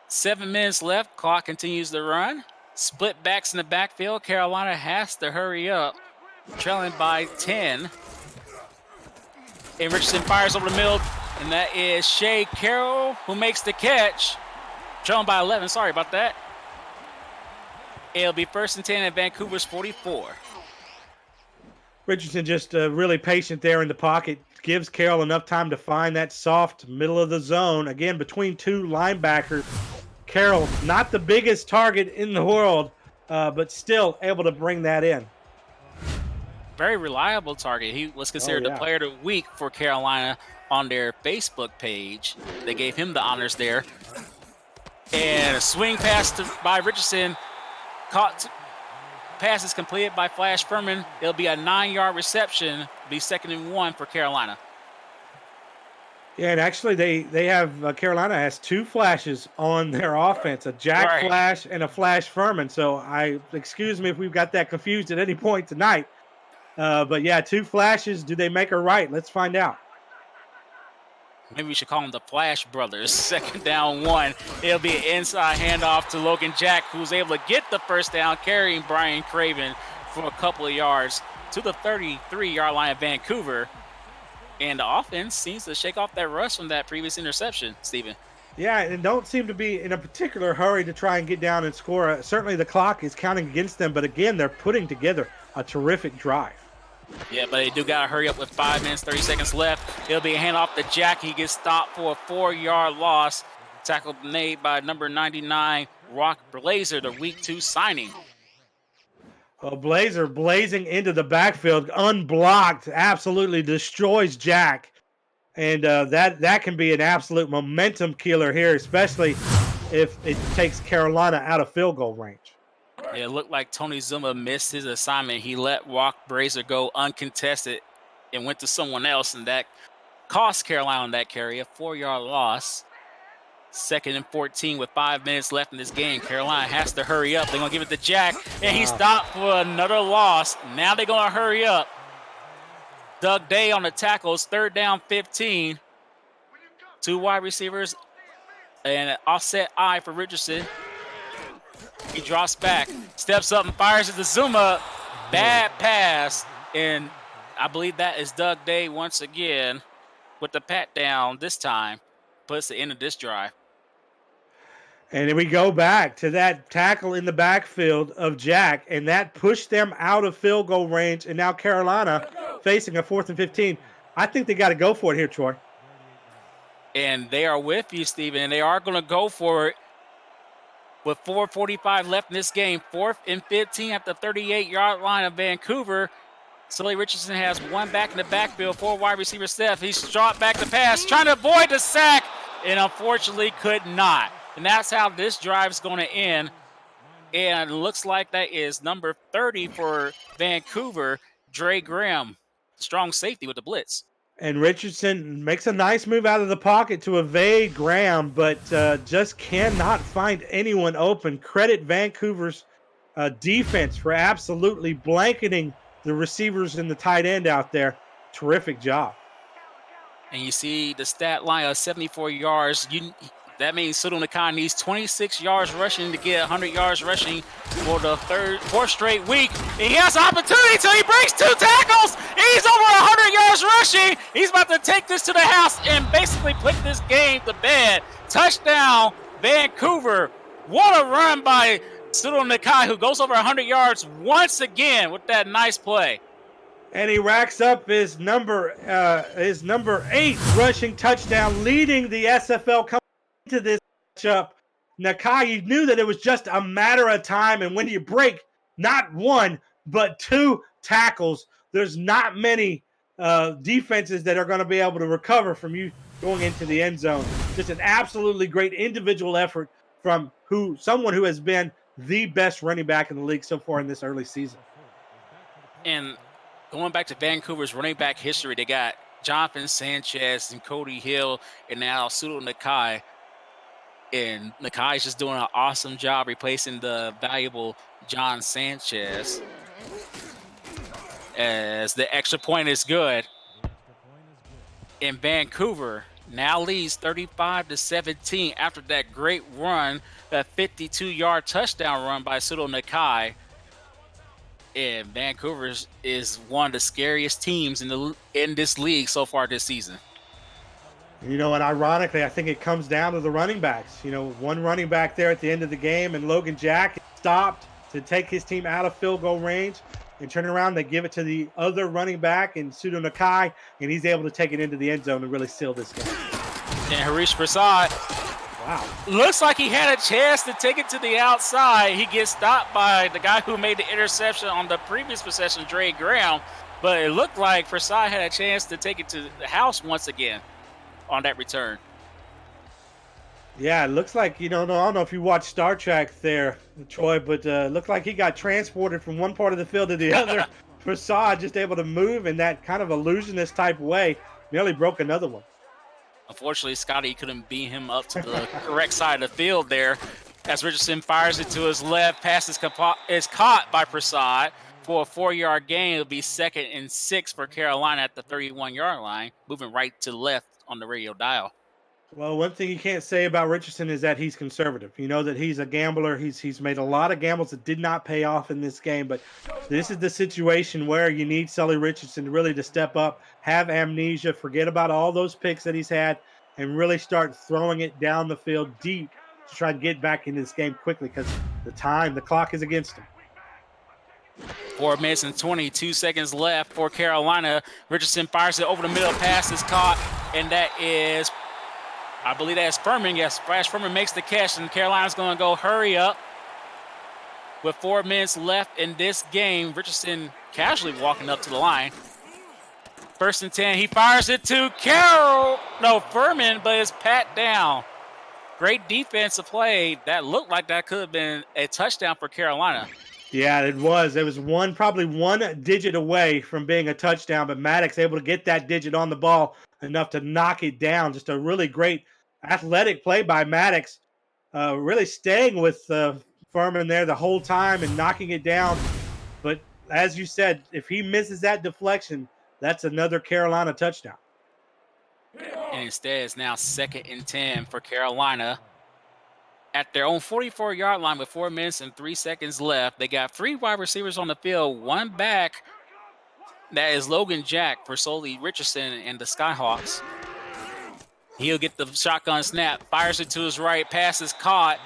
7 minutes left. Clock continues to run. Split backs in the backfield. Carolina has to hurry up. Trailing by 10. And Richardson fires over the middle. And that is Shea Carroll who makes the catch. Trailing by 11. Sorry about that. It'll be 1st and 10 at Vancouver's 44. Richardson just really patient there in the pocket. Gives Carroll enough time to find that soft middle of the zone. Again, between 2 linebackers. Carroll, not the biggest target in the world, but still able to bring that in. Very reliable target. He was considered the player of the week for Carolina on their Facebook page. They gave him the honors there. And a swing pass by Richardson. Pass is completed by Flash Furman. It'll be a 9-yard reception. Be 2nd and 1 for Carolina. Yeah, and actually they have Carolina has 2 flashes on their offense, a Jack Flash and a Flash Furman. So excuse me if we've got that confused at any point tonight. But yeah, 2 flashes. Do they make her right? Let's find out. Maybe we should call them the Flash Brothers. 2nd down 1. It'll be an inside handoff to Logan Jack, who's able to get the first down, carrying Brian Craven for a couple of yards to the 33-yard line of Vancouver. And the offense seems to shake off that rush from that previous interception, Steven. Yeah, and don't seem to be in a particular hurry to try and get down and score. Certainly the clock is counting against them, but again, they're putting together a terrific drive. Yeah, but they do got to hurry up with 5 minutes, 30 seconds left. It'll be a handoff to Jack. He gets stopped for a 4-yard loss. Tackle made by number 99, Rock Blazer, the Week 2 signing. A Blazer blazing into the backfield, unblocked, absolutely destroys Jack. And that can be an absolute momentum killer here, especially if it takes Carolina out of field goal range. Yeah, it looked like Tony Zuma missed his assignment. He let Walk Brazier go uncontested and went to someone else, and that cost Carolina on that carry, a 4-yard loss. 2nd and 14 with 5 minutes left in this game. Carolina has to hurry up. They're going to give it to Jack, and he stopped for another loss. Now they're going to hurry up. Doug Day on the tackles, 3rd down 15. 2 wide receivers, and an offset eye for Richardson. He drops back, steps up and fires at the Zuma. Bad pass, and I believe that is Doug Day once again with the pat down this time. Puts the end of this drive. And then we go back to that tackle in the backfield of Jack, and that pushed them out of field goal range. And now Carolina facing a 4th and 15. I think they got to go for it here, Troy. And they are with you, Steven, and they are going to go for it with 4:45 left in this game. 4th and 15 at the 38-yard line of Vancouver. Sully Richardson has one back in the backfield, 4 wide receiver Steph. He's dropped back the pass, trying to avoid the sack, and unfortunately could not. And that's how this drive is going to end. And it looks like that is number 30 for Vancouver, Dre Graham, strong safety with the blitz. And Richardson makes a nice move out of the pocket to evade Graham, but just cannot find anyone open. Credit Vancouver's defense for absolutely blanketing the receivers and the tight end out there. Terrific job. And you see the stat line of 74 yards. That means Sudo Nakai needs 26 yards rushing to get 100 yards rushing for the 4th straight week. And he has an opportunity until he breaks 2 tackles. He's over 100 yards rushing. He's about to take this to the house and basically put this game to bed. Touchdown, Vancouver. What a run by Sudo Nakai, who goes over 100 yards once again with that nice play. And he racks up his number 8 rushing touchdown, leading the SFL coming into this matchup. Nakai, you knew that it was just a matter of time, and when you break not 1 but 2 tackles, there's not many defenses that are going to be able to recover from you going into the end zone. Just an absolutely great individual effort from someone who has been the best running back in the league so far in this early season. And going back to Vancouver's running back history, they got Jonathan Sanchez and Cody Hill and now Sudo Nakai. And Nakai is just doing an awesome job replacing the valuable John Sanchez. As the extra point is good. And Vancouver now leads 35-17 after that great run, that 52-yard touchdown run by Sudo Nakai. And Vancouver is one of the scariest teams in this league so far this season. You know, and ironically, I think it comes down to the running backs. You know, one running back there at the end of the game, and Logan Jack stopped to take his team out of field goal range and turn around. They give it to the other running back in Sudo Nakai, and he's able to take it into the end zone and really seal this game. And Harish Prasad, wow, looks like he had a chance to take it to the outside. He gets stopped by the guy who made the interception on the previous possession, Dre Graham. But it looked like Prasad had a chance to take it to the house once again on that return. Yeah, it looks like, I don't know if you watched Star Trek there, Troy, but it looked like he got transported from one part of the field to the other. Prasad just able to move in that kind of illusionist type way, nearly broke another one. Unfortunately, Scotty couldn't beam him up to the correct side of the field there. As Richardson fires it to his left, pass is caught by Prasad for a 4-yard gain. It'll be 2nd and 6 for Carolina at the 31-yard line, moving right to left on the radio dial. Well, one thing you can't say about Richardson is that he's conservative. You know that he's a gambler. He's made a lot of gambles that did not pay off in this game, but this is the situation where you need Sully Richardson really to step up, have amnesia, forget about all those picks that he's had, and really start throwing it down the field deep to try and get back into this game quickly because the clock is against him. 4 minutes and 22 seconds left for Carolina. Richardson fires it over the middle. Pass is caught, and that is, I believe that is Furman. Yes, Flash Furman makes the catch, and Carolina's going to go hurry up. with 4 minutes left in this game. Richardson casually walking up to the line. 1st and 10. He fires it to Furman, but it's pat down. Great defensive play. That looked like that could have been a touchdown for Carolina. Yeah, it was. It was probably one digit away from being a touchdown, but Maddox able to get that digit on the ball enough to knock it down. Just a really great athletic play by Maddox, really staying with Furman there the whole time and knocking it down. But as you said, if he misses that deflection, that's another Carolina touchdown. And instead, it's now 2nd and 10 for Carolina. At their own 44-yard line with 4 minutes and 3 seconds left, they got 3 wide receivers on the field, 1 back. That is Logan Jack for Solely Richardson and the Skyhawks. He'll get the shotgun snap, fires it to his right, pass is caught,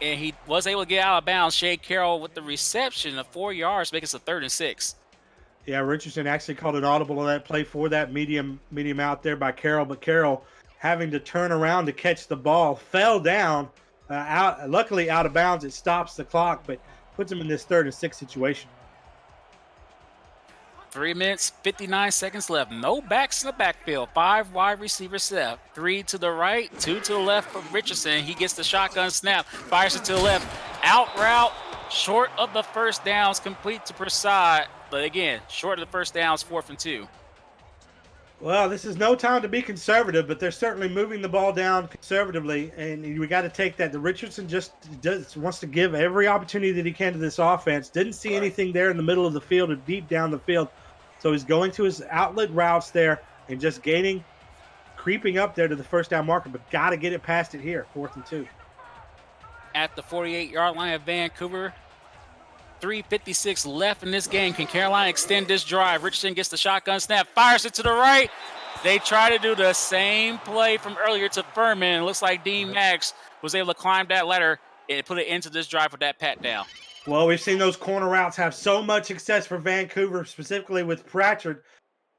and he was able to get out of bounds. Shea Carroll with the reception of 4 yards, making it a 3rd and 6. Yeah, Richardson actually called an audible on that play for that medium out there by Carroll, but Carroll having to turn around to catch the ball, fell down, luckily out of bounds. It stops the clock, but puts him in this 3rd and 6 situation. 3 minutes, 59 seconds left. No backs in the backfield. 5 wide receivers left. 3 to the right, 2 to the left for Richardson. He gets the shotgun snap, fires it to the left. Out route, short of the first downs, complete to Prasad. But again, short of the first downs, 4th and 2. Well, this is no time to be conservative, but they're certainly moving the ball down conservatively, and we got to take that. The Richardson just wants to give every opportunity that he can to this offense. Didn't see anything there in the middle of the field or deep down the field, so he's going to his outlet routes there and just creeping up there to the first down marker, but got to get it past it here, 4th and 2. At the 48-yard line of Vancouver, 3:56 left in this game. Can Carolina extend this drive? Richardson gets the shotgun snap, fires it to the right. They try to do the same play from earlier to Furman. It looks like Dean Max was able to climb that ladder and put it into this drive with that pat down. Well, we've seen those corner routes have so much success for Vancouver, specifically with Pratchard,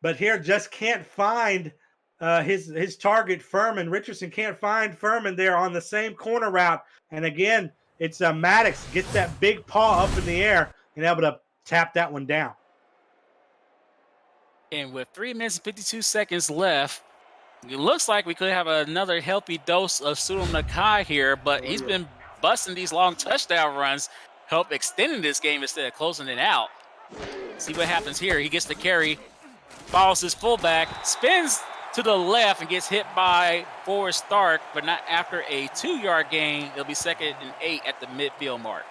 but here just can't find his target, Furman. Richardson can't find Furman there on the same corner route. And again, it's Maddox gets that big paw up in the air and able to tap that one down. And with 3 minutes and 52 seconds left, it looks like we could have another healthy dose of Sudom Nakai here, but he's been busting these long touchdown runs, help extending this game instead of closing it out. See what happens here. He gets the carry, follows his fullback, spins to the left and gets hit by Forrest Stark, but not after a 2-yard gain. It'll be 2nd and 8 at the midfield mark.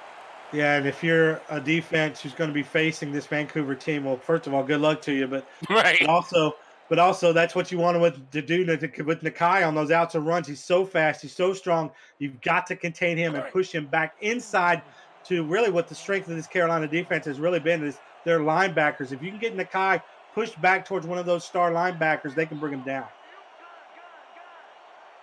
Yeah, and if you're a defense who's going to be facing this Vancouver team, well, first of all, good luck to you, but right. But also that's what you want to do with Nakai on those outs and runs. He's so fast, he's so strong. You've got to contain him and push him back inside to really what the strength of this Carolina defense has really been is their linebackers. If you can get Nakai pushed back towards one of those star linebackers, they can bring him down.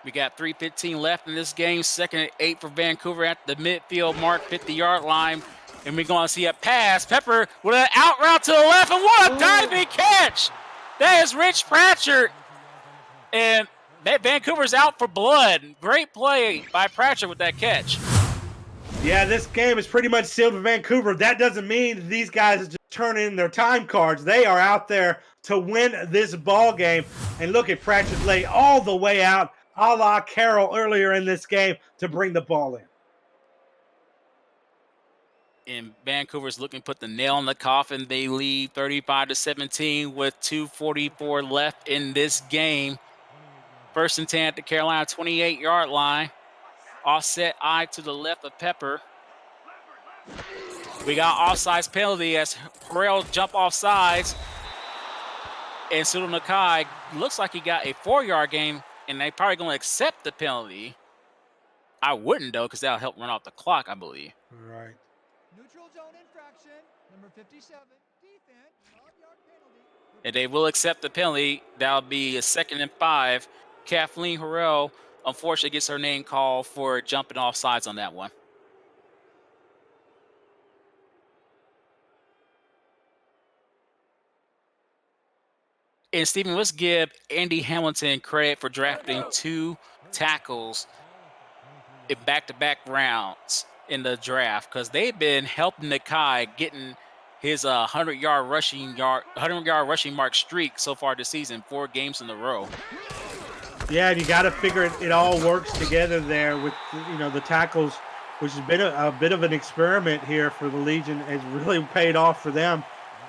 We got 3:15 left in this game. 2nd and 8 for Vancouver at the midfield mark, 50-yard line. And we're going to see a pass. Pepper with an out route to the left, and what a diving catch! That is Rich Pratchard. And Vancouver's out for blood. Great play by Pratchard with that catch. Yeah, this game is pretty much sealed for Vancouver. That doesn't mean these guys just turn in their time cards. They are out there to win this ball game. And look at Pratchard lay all the way out, a la Carroll earlier in this game, to bring the ball in. And Vancouver's looking to put the nail in the coffin. They lead 35-17 with 2:44 left in this game. 1st and 10 at the Carolina 28-yard line. Offset eye to the left of Pepper. We got offsides penalty as Harrell jump off sides. And Sudom Nakai looks like he got a 4-yard gain, and they probably going to accept the penalty. I wouldn't, though, because that'll help run off the clock, I believe. Right. Neutral zone infraction, number 57, defense, 12-yard penalty. And they will accept the penalty. That'll be a 2nd and 5. Kathleen Harrell, unfortunately, gets her name called for jumping off sides on that one. And Stephen, let's give Andy Hamilton credit for drafting 2 tackles in back-to-back rounds. in the draft because they've been helping Nakai getting his 100-yard rushing mark streak so far this season, 4 games in a row. Yeah, and you got to figure it all works together there with the tackles, which has been a bit of an experiment here for the Legion. Has really paid off for them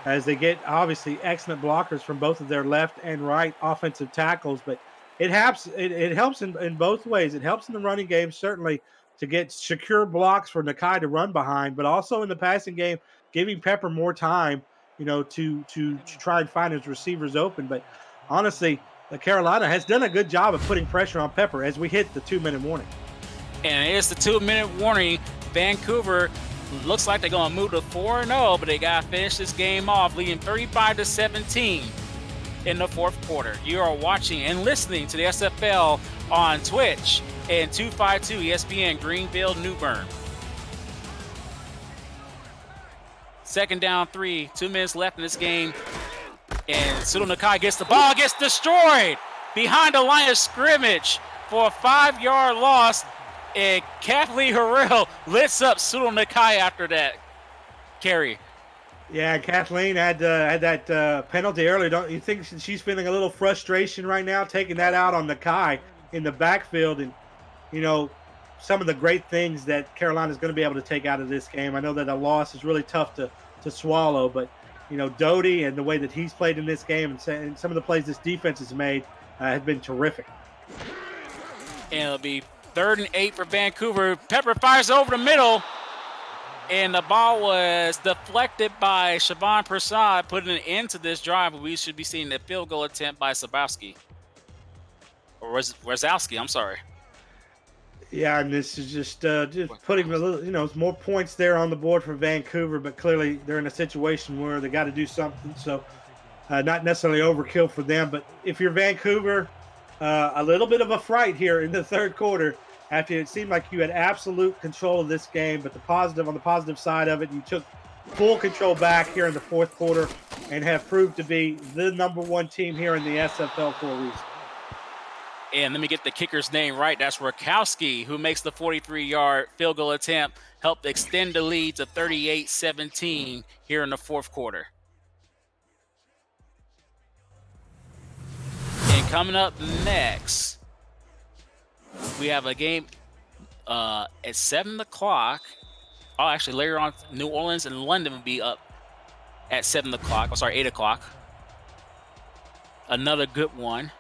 as they get obviously excellent blockers from both of their left and right offensive tackles. But it helps. It helps in both ways. It helps in the running game certainly to get secure blocks for Nakai to run behind, but also in the passing game, giving Pepper more time, to try and find his receivers open. But honestly, Carolina has done a good job of putting pressure on Pepper as we hit the 2-minute warning. And it's the 2-minute warning. Vancouver looks like they're going to move to 4-0, but they got to finish this game off, leading 35-17 in the fourth quarter. You are watching and listening to the SFL on Twitch and 252 ESPN Greenville, New Bern. Second down 3, 2 minutes left in this game. And Sudo Nakai gets the ball, gets destroyed behind the line of scrimmage for a 5-yard loss. And Kathleen Harrell lifts up Sudo Nakai after that carry. Yeah, Kathleen had that penalty earlier. Don't you think she's feeling a little frustration right now, taking that out on Nakai in the backfield? And, some of the great things that Carolina's going to be able to take out of this game. I know that a loss is really tough to swallow, but, Doty and the way that he's played in this game and some of the plays this defense has made have been terrific. And it'll be 3rd and 8 for Vancouver. Pepper fires over the middle, and the ball was deflected by Siobhan Prasad, putting an end to this drive. We should be seeing the field goal attempt by Sabowski. Or Wazowski, I'm sorry. Yeah, and this is just putting a little, more points there on the board for Vancouver, but clearly they're in a situation where they got to do something. So not necessarily overkill for them, but if you're Vancouver, a little bit of a fright here in the third quarter after it seemed like you had absolute control of this game, but on the positive side of it, you took full control back here in the fourth quarter and have proved to be the number 1 team here in the SFL for a reason. And let me get the kicker's name right. That's Rakowski, who makes the 43-yard field goal attempt, helped extend the lead to 38-17 here in the fourth quarter. And coming up next, we have a game at 7 o'clock. Oh, actually, later on, New Orleans and London will be up at 7 o'clock. Oh, sorry, 8 o'clock. Another good one.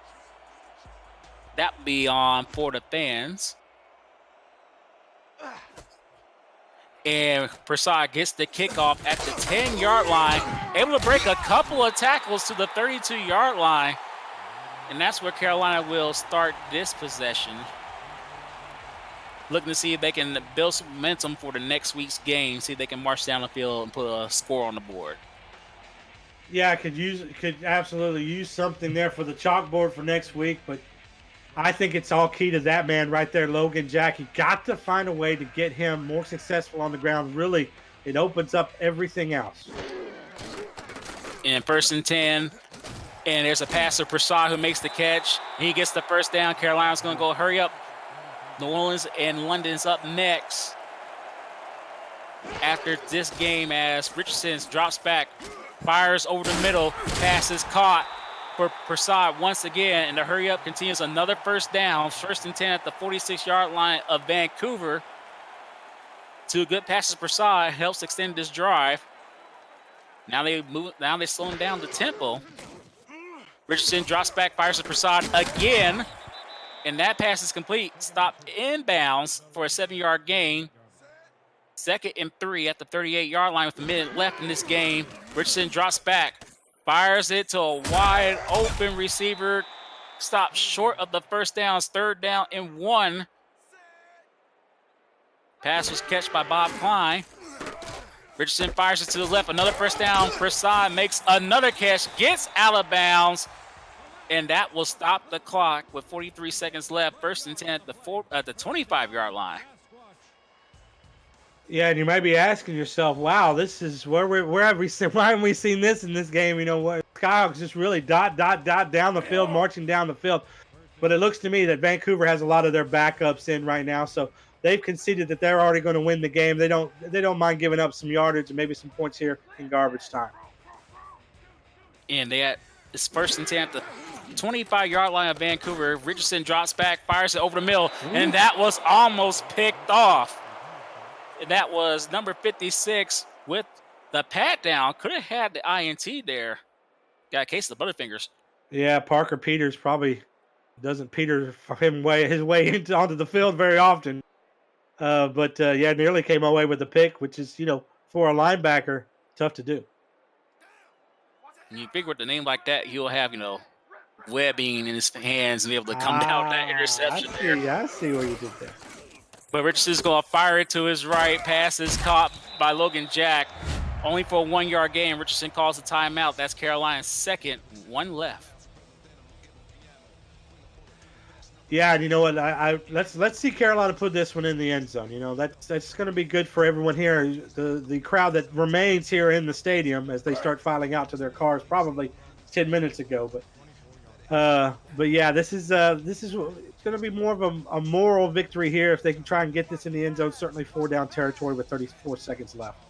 That will be on for the fans. And Prasad gets the kickoff at the 10-yard line, able to break a couple of tackles to the 32-yard line. And that's where Carolina will start this possession. Looking to see if they can build some momentum for the next week's game, see if they can march down the field and put a score on the board. Yeah, could absolutely use something there for the chalkboard for next week, but I think it's all key to that man right there, Logan Jack. You got to find a way to get him more successful on the ground. Really, it opens up everything else. And 1st and 10, and there's a pass to Prasad who makes the catch. He gets the first down. Carolina's going to go hurry up. New Orleans and London's up next after this game as Richardson drops back, fires over the middle, pass is caught for Prasad once again, and the hurry up continues. Another first down, 1st and 10 at the 46-yard line of Vancouver. 2 good passes. Prasad helps extend this drive. Now they're slowing down the tempo. Richardson drops back, fires to Prasad again, and that pass is complete. Stopped inbounds for a 7-yard gain. 2nd and 3 at the 38-yard line with a minute left in this game. Richardson drops back, fires it to a wide open receiver. Stopped short of the first down. 3rd down and 1. Pass was catched by Bob Klein. Richardson fires it to the left. Another first down. Prasad makes another catch, gets out of bounds, and that will stop the clock with 43 seconds left. 1st and 10 at the 25-yard line. Yeah, and you might be asking yourself, wow, this is why haven't we seen this in this game? Skyhawks just really dot down the field, marching down the field. But it looks to me that Vancouver has a lot of their backups in right now, so they've conceded that they're already going to win the game. They don't mind giving up some yardage and maybe some points here in garbage time. And they had this 1st and 10 at the 25-yard line of Vancouver. Richardson drops back, fires it over the middle, and that was almost picked off. And that was number 56 with the pat down. Could have had the INT there. Got a case of the Butterfingers. Yeah, Parker Peters probably doesn't Peter his way onto the field very often. But nearly came away with the pick, which is, for a linebacker, tough to do. And you figure with a name like that, he'll have, webbing in his hands and be able to come down that interception I see what you did there. But Richardson's going to fire it to his right. Pass is caught by Logan Jack. Only for a 1-yard gain. Richardson calls a timeout. That's Carolina's second. 1 left. Yeah, and you know what? Let's see Carolina put this one in the end zone. That's going to be good for everyone here. The crowd that remains here in the stadium as they start filing out to their cars, probably 10 minutes ago. But yeah, this is going to be more of a moral victory here if they can try and get this in the end zone. Certainly 4-down territory with 34 seconds left.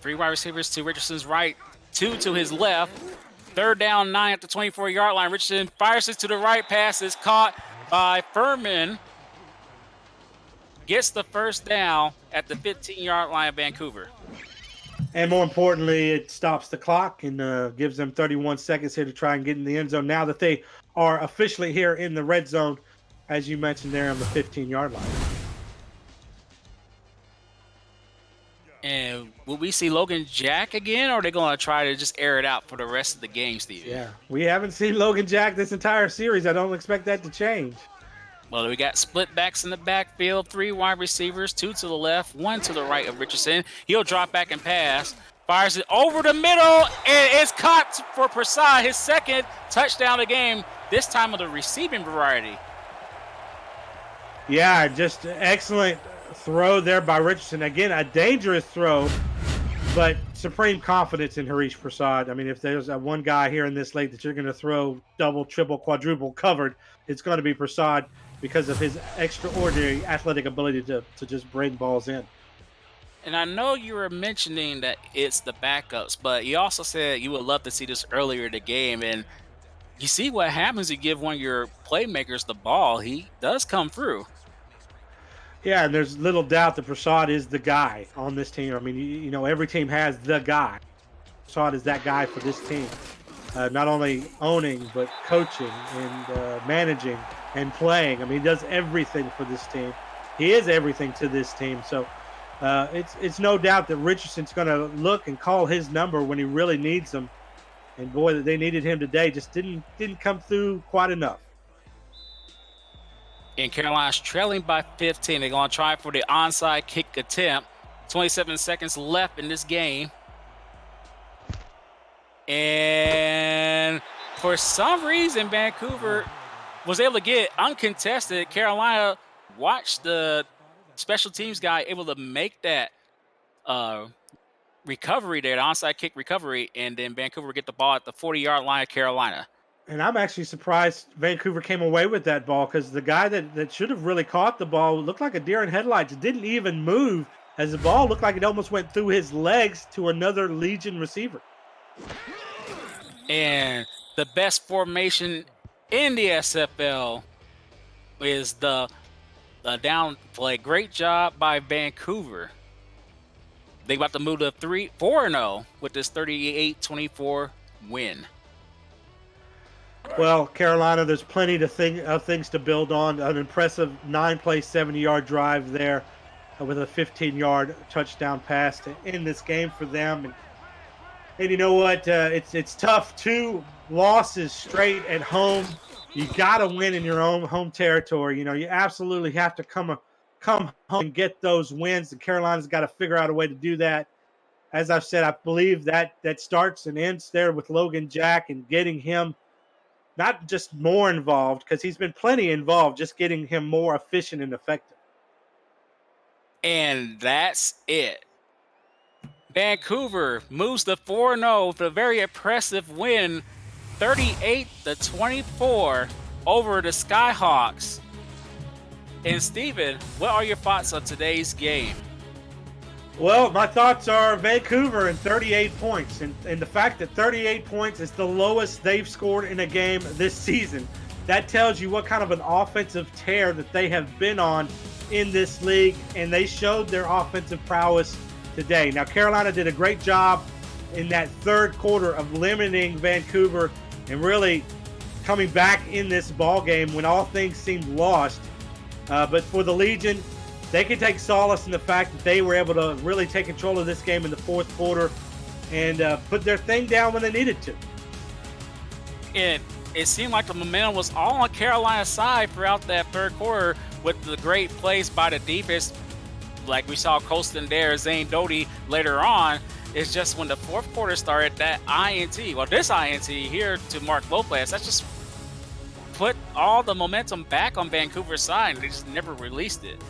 3 wide receivers to Richardson's right, 2 to his left. 3rd down, 9 at the 24-yard line. Richardson fires it to the right. Pass is caught by Furman. Gets the 1st down at the 15-yard line of Vancouver. And more importantly, it stops the clock and gives them 31 seconds here to try and get in the end zone now that they are officially here in the red zone, as you mentioned there on the 15-yard line. And will we see Logan Jack again, or are they going to try to just air it out for the rest of the game, Steve? Yeah, we haven't seen Logan Jack this entire series. I don't expect that to change. Well, we got split backs in the backfield, 3 wide receivers, 2 to the left, 1 to the right of Richardson. He'll drop back and pass. Fires it over the middle, and it's caught for Prasad, his 2nd touchdown of the game, this time of the receiving variety. Yeah, just excellent throw there by Richardson. Again, a dangerous throw, but supreme confidence in Harish Prasad. I mean, if there's one guy here in this league that you're going to throw double, triple, quadruple covered, it's going to be Prasad because of his extraordinary athletic ability to just bring balls in. And I know you were mentioning that it's the backups, but you also said you would love to see this earlier in the game. And you see what happens if you give one of your playmakers the ball. He does come through. Yeah, and there's little doubt that Prasad is the guy on this team. I mean, every team has the guy. Prasad is that guy for this team. Not only owning, but coaching and managing and playing. I mean, he does everything for this team. He is everything to this team. So it's no doubt that Richardson's going to look and call his number when he really needs him. And boy, that they needed him today. Just didn't come through quite enough. And Carolina's trailing by 15. They're going to try for the onside kick attempt. 27 seconds left in this game. And for some reason, Vancouver was able to get uncontested. Carolina watched the special teams guy able to make that recovery there, the onside kick recovery, and then Vancouver get the ball at the 40-yard line of Carolina. And I'm actually surprised Vancouver came away with that ball because the guy that should have really caught the ball looked like a deer in headlights. It didn't even move as the ball looked like it almost went through his legs to another Legion receiver. And the best formation in the SFL is the down play. Great job by Vancouver. They about to move to 4-0 with this 38-24 win. Well, Carolina, there's plenty of things to build on. An impressive 9-play, 70-yard drive there with a 15-yard touchdown pass to end this game for them. And you know what? It's tough. 2 losses straight at home. You got to win in your own home territory. You absolutely have to come home and get those wins. And Carolina's got to figure out a way to do that. As I've said, I believe that starts and ends there with Logan Jack and getting him not just more involved, because he's been plenty involved, just getting him more efficient and effective. And that's it. Vancouver moves to 4-0 with a very impressive win, 38-24 over the Skyhawks. And Steven, what are your thoughts on today's game? Well, my thoughts are Vancouver and 38 points. And the fact that 38 points is the lowest they've scored in a game this season, that tells you what kind of an offensive tear that they have been on in this league. And they showed their offensive prowess today. Now, Carolina did a great job in that third quarter of limiting Vancouver and really coming back in this ball game when all things seemed lost. But for the Legion, they can take solace in the fact that they were able to really take control of this game in the fourth quarter and put their thing down when they needed to. It seemed like the momentum was all on Carolina's side throughout that third quarter with the great plays by the defense. Like we saw Colston there, Zane Doty later on. It's just when the fourth quarter started, that INT, well, this INT here to Mark Lopez, that just put all the momentum back on Vancouver's side. They just never released it.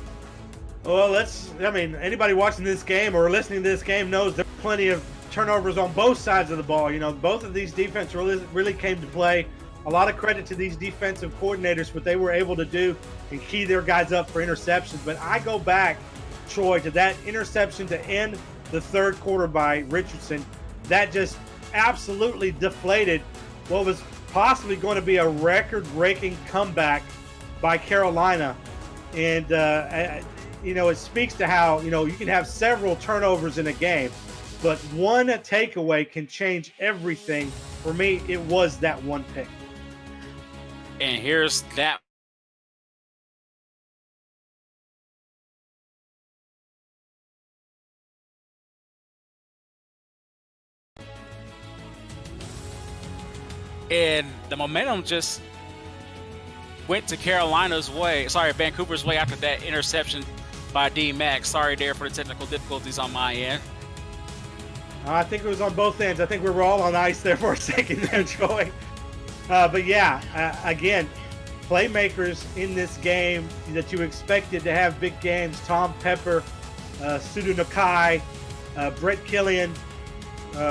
Well, anybody watching this game or listening to this game knows there are plenty of turnovers on both sides of the ball. You know, both of these defenses really came to play. A lot of credit to these defensive coordinators, what they were able to do and key their guys up for interceptions. But I go back, Troy, to that interception to end the third quarter by Richardson. That just absolutely deflated what was possibly going to be a record-breaking comeback by Carolina. And, it speaks to how, you can have several turnovers in a game, but one takeaway can change everything. For me, it was that one pick. And here's that. And the momentum just went to Vancouver's way after that interception by D-Max. Sorry there for the technical difficulties on my end. I think it was on both ends. I think we were all on ice there for a second there, Troy. But yeah, again, playmakers in this game that you expected to have big games. Tom Pepper, Sudu Nakai, Brett Killian,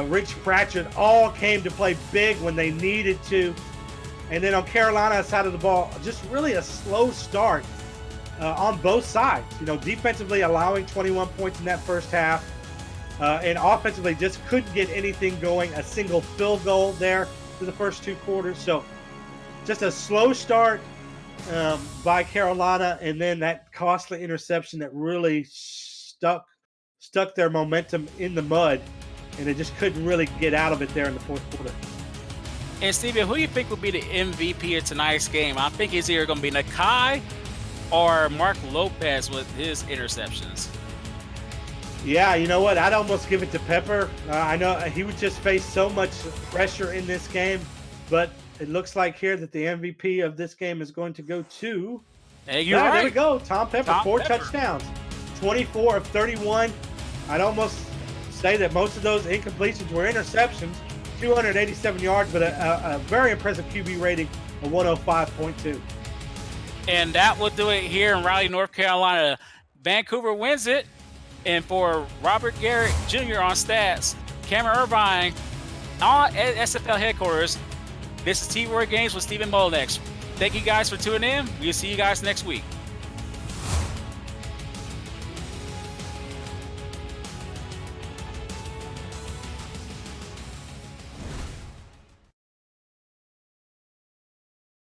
Rich Pratchett all came to play big when they needed to. And then on Carolina's side of the ball, just really a slow start on both sides. Defensively allowing 21 points in that first half. And offensively just couldn't get anything going. A single field goal there for the first two quarters. So just a slow start by Carolina. And then that costly interception that really stuck their momentum in the mud. And they just couldn't really get out of it there in the fourth quarter. And Steven, who do you think will be the MVP of tonight's game? I think it's either going to be Nakai or Mark Lopez with his interceptions. Yeah, you know what? I'd almost give it to Pepper. I know he would just face so much pressure in this game, but it looks like here that the MVP of this game is going to go to. Hey, you're right. There we go. Tom Pepper, 4 touchdowns, 24 of 31. I'd almost say that most of those incompletions were interceptions. 287 yards, but a very impressive QB rating of 105.2. And that will do it here in Raleigh, North Carolina. Vancouver wins it. And for Robert Garrett Jr. on stats, Cameron Irvine at SFL headquarters, this is T-Roy Games with Stephen Molenex. Thank you guys for tuning in. We'll see you guys next week.